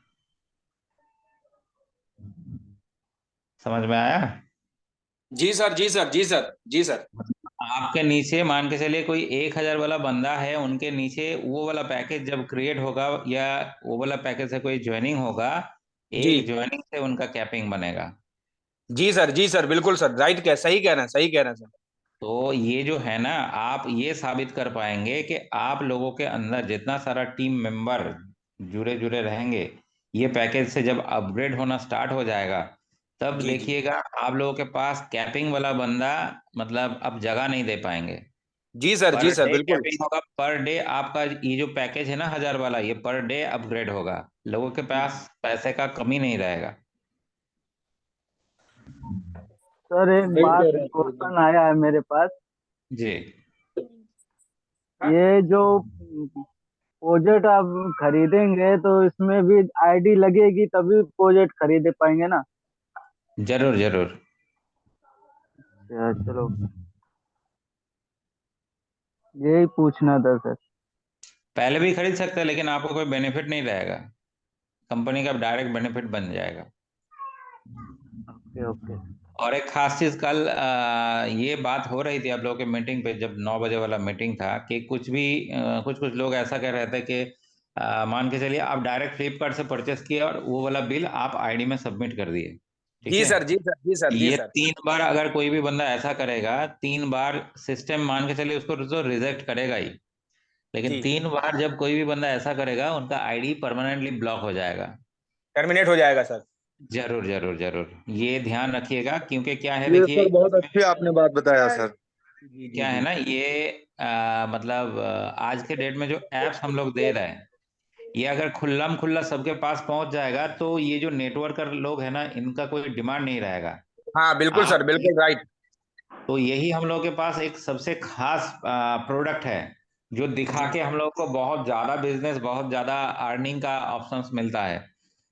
समझ में आया? जी सर, जी सर, जी सर, जी सर। आपके नीचे मान के चलिए कोई 1,000 वाला बंदा है, उनके नीचे वो वाला पैकेज जब क्रिएट होगा, या वो वाला पैकेज से कोई ज्वाइनिंग होगा, जी एक ज्वाइनिंग से उनका कैपिंग बनेगा। जी सर, जी सर, बिल्कुल सर, राइट, क्या सही कह रहे हैं, सही कह रहे हैं सर। तो ये जो है ना, आप ये साबित कर पाएंगे कि आप लोगों के अंदर जितना सारा टीम मेंबर जुड़े जुड़े रहेंगे, ये पैकेज से जब अपग्रेड होना स्टार्ट हो जाएगा, तब जी जी देखिएगा आप लोगों के पास कैपिंग वाला बंदा, मतलब अब जगह नहीं दे पाएंगे। जी सर, पर जी सर, डे बिल्कुल। कैपिंग होगा, पर डे आपका ये जो पैकेज है ना 1,000 वाला, ये पर डे अपग्रेड होगा, लोगों के पास पैसे का कमी नहीं रहेगा। सर एक सही बात कह रहे हैं सर एकदम। क्वेश्चन आया है मेरे पास। जी, ये जो प्रोजेक्ट आप खरीदेंगे तो इसमें भी आईडी लगेगी तभी प्रोजेक्ट खरीदे पाएंगे ना? जरूर जरूर। चलो, यही पूछना था सर। पहले भी खरीद सकते हैं, लेकिन आपको कोई बेनिफिट नहीं रहेगा, कंपनी का डायरेक्ट बेनिफिट बन जाएगा। Okay okay. और एक खास चीज, कल ये बात हो रही थी आप लोगों के मीटिंग पे, जब 9 बजे वाला मीटिंग था, कि कुछ भी कुछ कुछ लोग ऐसा कह रहे थे कि मान के चलिए आप डायरेक्ट फ्लिपकार्ट से परचेस किए और वो वाला बिल आप आईडी में सबमिट कर दिए। ठीक जी है। सर, जी सर, जी सर, जी ये सर। 3 बार अगर कोई भी बंदा ऐसा करेगा, 3 बार सिस्टम मान के चलिए उसको तो रिजेक्ट करेगा ही, लेकिन जी, 3 बार जब कोई भी बंदा ऐसा करेगा उनका आईडी परमानेंटली ब्लॉक हो जाएगा। टर्मिनेट हो जाएगा सर। जरूर जरूर जरूर, ये ध्यान रखिएगा, क्योंकि क्या है ये देखिए सर बहुत इसमें अच्छी आपने बात बताया सर। जी, जी, क्या है जी। ना, ये मतलब आज के डेट में जो एप्स हम लोग दे रहे हैं, ये अगर खुल्लम खुल्ला सबके पास पहुंच जाएगा तो ये जो नेटवर्कर लोग हैं ना, इनका कोई डिमांड नहीं रहेगा। हाँ, बिल्कुल आप सर, बिल्कुल राइट। तो यही हम लोग के पास एक सबसे खास प्रोडक्ट है, जो दिखा जी, के हम लोग को बहुत ज्यादा बिजनेस, बहुत ज्यादा अर्निंग का ऑप्शंस मिलता है।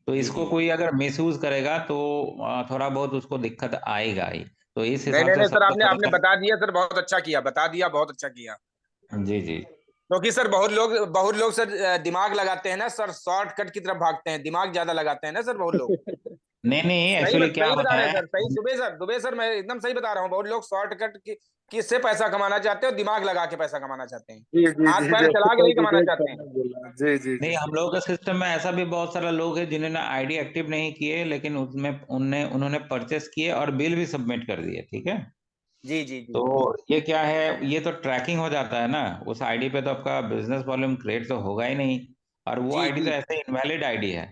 तो जी, इसको जी। कोई अगर मिसयूज करेगा तो थोड़ा बहुत उसको दिक्कत आएगा ही। तो इस नहीं, हिसाब नहीं, से नहीं सर, सबको आपने थोड़ा आपने सा। बता दिया सर, बहुत अच्छा किया, बता दिया, बहुत अच्छा किया। जी जी। क्योंकि सर बहुत लोग सर दिमाग लगाते हैं ना सर, शॉर्टकट की तरफ भागते हैं, दिमाग ज्यादा लगाते हैं ना सर बहुत लोग। नहीं नहीं, एक्चुअली क्या सही बता होता रहे हैं है। सर, सही। दुबे सर मैं एकदम सही बता रहा हूँ, बहुत लोग शॉर्टकट किससे पैसा कमाना चाहते हैं और दिमाग लगा के पैसा कमाना चाहते हैं। जी जी हाथ जी, पैर जैसे चला के कल नहीं कमाना विवेक चाहते सर हैं। ने बोला। जी जी नहीं, जी। हम लोगों के सिस्टम में ऐसा भी बहुत सारा लोग हैं जिन्होंने आईडी एक्टिव नहीं किए, लेकिन उसमें उन्होंने परचेस किए और बिल भी सबमिट कर दिए। ठीक है। जी, जी, जी। तो ये क्या है, ये तो ट्रैकिंग हो जाता है ना, उस आईडी पे तो आपका बिजनेस वॉल्यूम क्रिएट तो होगा ही नहीं, और वो जी, आईडी तो जी। ऐसे इनवैलिड आईडी है।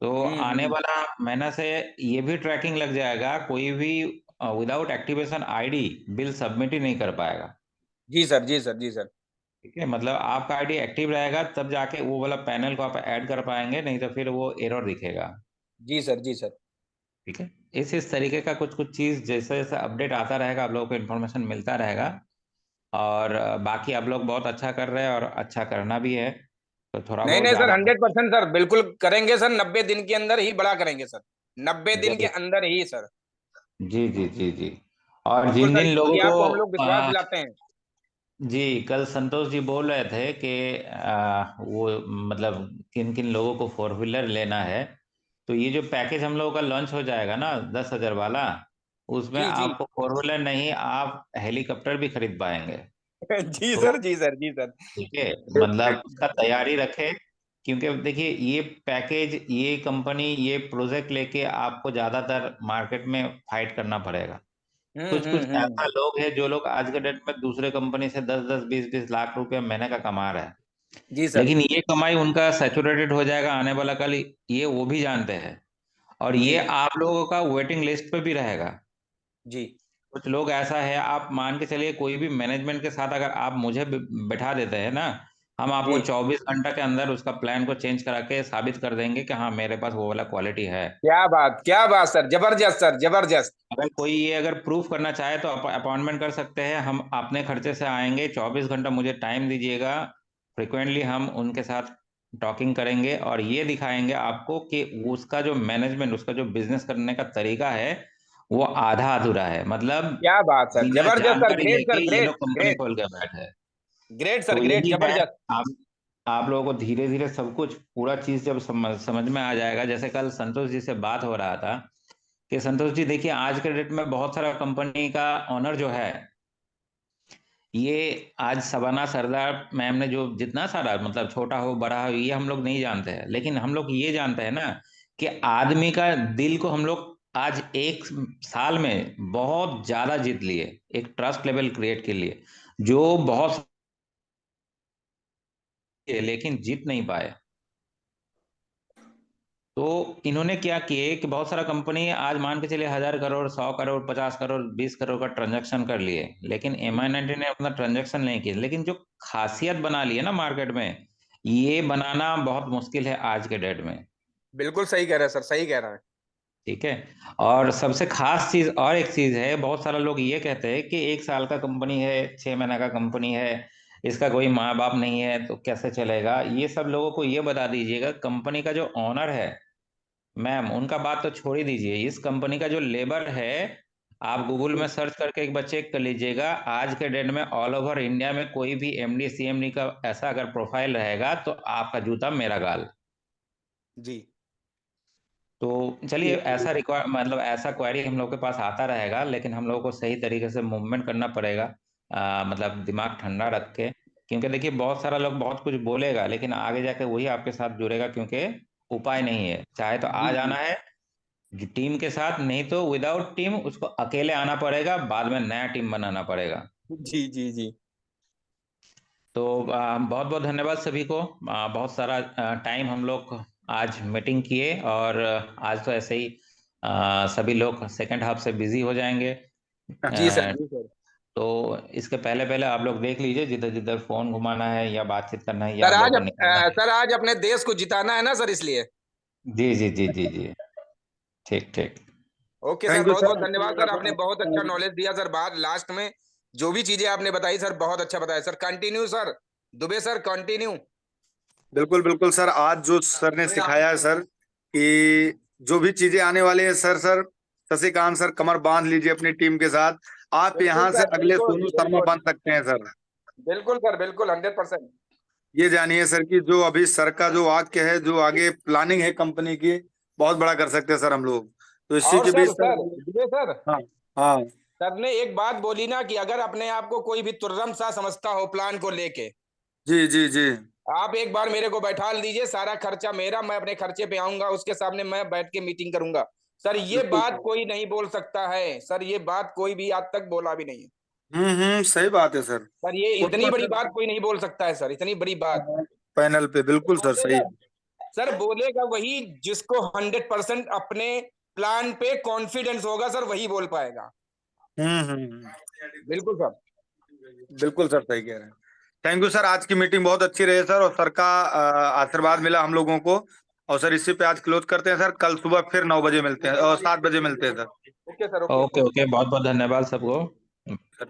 तो आने हम्म। वाला महीना से ये भी ट्रैकिंग लग जाएगा, कोई भी without activation ID bill submit ही नहीं कर पाएगा। जी सर, जी सर, जी सर। ठीक है, मतलब आपका आईडी एक्टिव रहेगा तब जाके वो वाला पैनल को आप ऐड कर पाएंगे, नहीं तो फिर वो एरर दिखेगा। जी सर, जी सर। ठीक है। इस तरीके का कुछ कुछ चीज जैसे जैसे अपडेट आता रहेगा आप लोगों को इन्फॉर्मेशन मिलता रहेगा। और बाकी आप लोग बहुत अच्छा कर रहे हैं और अच्छा करना भी है, तो थोड़ा नहीं, बहुत नहीं सर, ज्यादा। 100% सर, बिल्कुल करेंगे सर, 90 दिन के अंदर ही बड़ा करेंगे सर। 90 दिन के जरूर। अंदर ही सर। जी जी जी जी। और बिल्कुल जिन सर, जिन लोगों क्योंकि को आपको हम लोग विश्वास दिलाते हैं। जी, कल संतोष जी बोल रहे थे कि वो मतलब किन किन लोगों को 4 व्हीलर लेना है, तो ये जो पैकेज हम लोगों का लॉन्च हो जाएगा ना 10,000 वाला, उसमें जी, जी। आपको 4 व्हीलर नहीं, आप हेलीकॉप्टर भी खरीद पाएंगे। जी तो सर, जी सर, जी सर। ठीक है, मतलब उसका तैयारी रखे, क्योंकि देखिए ये पैकेज, ये कंपनी, ये प्रोजेक्ट लेके आपको ज्यादातर मार्केट में फाइट करना पड़ेगा। कुछ कुछ ऐसा हम्म। लोग हैं जो लोग आज के डेट में दूसरे कंपनी से 10-10 20-20 लाख रुपए महीने का कमा रहे हैं, जी सर। लेकिन ये कमाई उनका सैचुरेटेड हो जाएगा आने वाला कल, ये वो भी जानते हैं। और जी, ये आप लोगों का वेटिंग लिस्ट पे भी रहेगा। जी, कुछ लोग ऐसा है, आप मान के चलिए कोई भी मैनेजमेंट के साथ अगर आप मुझे बैठा देते हैं ना, हम आपको जी। 24 घंटा के अंदर उसका प्लान को चेंज करा के साबित कर देंगे कि हाँ मेरे पास वो वाला क्वालिटी है। क्या बात सर, जबरदस्त सर, जबरदस्त। अगर कोई ये अगर प्रूफ करना चाहे तो अपॉइंटमेंट कर सकते हैं, हम अपने खर्चे से आएंगे, 24 घंटा मुझे टाइम दीजिएगा, फ्रिक्वेंटली हम उनके साथ टॉकिंग करेंगे और ये दिखाएंगे आपको कि उसका जो मैनेजमेंट, उसका जो बिजनेस करने का तरीका है वो आधा अधूरा है, मतलब क्या बात सर, बिना जबरदस्त सर, जानकारी ग्रेट लेके सर, ये ग्रेट लोग कंपनी ग्रेट। खोल के बैठे हैं। ग्रेट सर, तो ग्रेट, यही है, जबरदस्त। आप लोगों को धीरे धीरे सब कुछ पूरा चीज जब समझ में आ जाएगा, जैसे कल संतोष जी से बात हो रहा था कि संतोष जी देखिए आज के डेट में बहुत सारा कंपनी का ऑनर जो है, ये आज सबाना सरदार मैम ने जो जितना सारा मतलब छोटा हो बड़ा हो ये हम लोग नहीं जानते हैं, लेकिन हम लोग ये जानते हैं ना कि आदमी का दिल को हम लोग आज 1 साल में बहुत ज्यादा जीत लिए, एक ट्रस्ट लेवल क्रिएट के लिए जो बहुत, लेकिन जीत नहीं पाए। तो इन्होंने क्या किए कि बहुत सारा कंपनी आज मान के चलिए 1,000 करोड़, 100 करोड़, 50 करोड़, 20 करोड़ का ट्रांजैक्शन कर लिए, लेकिन MI90 ने अपना ट्रांजैक्शन नहीं किया, लेकिन जो खासियत बना ली है ना मार्केट में, ये बनाना बहुत मुश्किल है आज के डेट में। बिल्कुल सही कह रहे हैं सर, सही कह रहे हैं। ठीक है। और सबसे खास चीज और एक चीज है, बहुत सारा लोग ये कहते हैं कि 1 साल का कंपनी है, 6 महीना का कंपनी है, इसका कोई माँ बाप नहीं है तो कैसे चलेगा, ये सब लोगों को ये बता दीजिएगा, कंपनी का जो ऑनर है मैम, उनका बात तो छोड़ ही दीजिए, इस कंपनी का जो लेबर है, आप गूगल में सर्च करके एक बार चेक कर लीजिएगा, आज के डेट में ऑल ओवर इंडिया में कोई भी MD CMD का ऐसा अगर प्रोफाइल रहेगा तो आपका जूता मेरा गाल। जी। तो चलिए, ऐसा रिक्वायर मतलब ऐसा क्वेरी हम लोग के पास आता रहेगा, लेकिन हम लोगों को सही तरीके से मूवमेंट करना पड़ेगा, मतलब दिमाग ठंडा रख के, क्योंकि देखिए बहुत सारा लोग बहुत कुछ बोलेगा लेकिन आगे जाके वही आपके साथ जुड़ेगा, क्योंकि उपाय नहीं है, चाहे तो जी, आज आना जी। है, टीम के साथ, नहीं तो विदाउट टीम उसको अकेले आना पड़ेगा, बाद में नया टीम बनाना पड़ेगा। जी जी जी। तो बहुत बहुत धन्यवाद सभी को। बहुत सारा टाइम हम लोग आज मीटिंग किए, और आज तो ऐसे ही सभी लोग सेकंड हाफ से बिजी हो जाएंगे। जी सर, जी सर। तो इसके पहले पहले आप लोग देख लीजिए, जिधर जिधर फोन घुमाना है या बातचीत करना है या सर आप आज लोगों को निकलना है। सर आज अपने देश को जिताना है ना सर, इसलिए। जी जी जी जी जी, ठीक ठीक। ओके सर, थैंक यू बहुत सर। बहुत धन्यवाद सर, आपने बहुत अच्छा नॉलेज दिया सर। बाद लास्ट में जो भी चीजें आपने बताई सर, बहुत अच्छा बताया sir. Continue sir, Dubey sir continue. बिल्कुल बिल्कुल सर, आज जो सर ने सिखाया है सर, कि जो भी चीजें आने वाली है सर शशिकांत सर कमर बांध लीजिए अपनी टीम के साथ। आप बिल्कुल यहाँ से सर, अगले बिल्कुल सोनू शर्मा बिल्कुल बन सकते हैं सर। बिल्कुल सर, बिल्कुल 100%। ये जानिए सर कि जो अभी सर का जो वाक्य है, जो आगे प्लानिंग है कंपनी की, बहुत बड़ा कर सकते हैं सर हम लोग। तो इसी और के बीच सर सर। दुबे सर, हाँ हाँ सर ने एक बात बोली ना कि अगर अपने आप को कोई भी तुर्रम सा समझता हो प्लान को लेके, जी जी जी। आप एक बार मेरे को बैठा दीजिए, सारा खर्चा मेरा, मैं अपने खर्चे पे आऊंगा, उसके सामने मैं बैठ के मीटिंग करूंगा। सर ये बिल्कुल बात सर। कोई नहीं बोल सकता है सर, ये बात कोई भी आज तक बोला भी नहीं है सही बात है सर। सर। ये इतनी बड़ी बात कोई नहीं बोल सकता है सर, इतनी बड़ी बात। पैनल पे बिल्कुल सर सही। सर बोलेगा वही जिसको 100% अपने प्लान पे कॉन्फिडेंस होगा सर, वही बोल पाएगा। बिल्कुल सर, बिल्कुल सर सही कह रहे हैं। थैंक यू सर, आज की मीटिंग बहुत अच्छी रही सर, और सर का आशीर्वाद मिला हम लोगों को। और सर इसी पे आज क्लोज करते हैं सर, कल सुबह फिर 9 बजे मिलते हैं और 7 बजे मिलते हैं sir. Okay sir, okay okay, बहुत बहुत धन्यवाद सबको। सर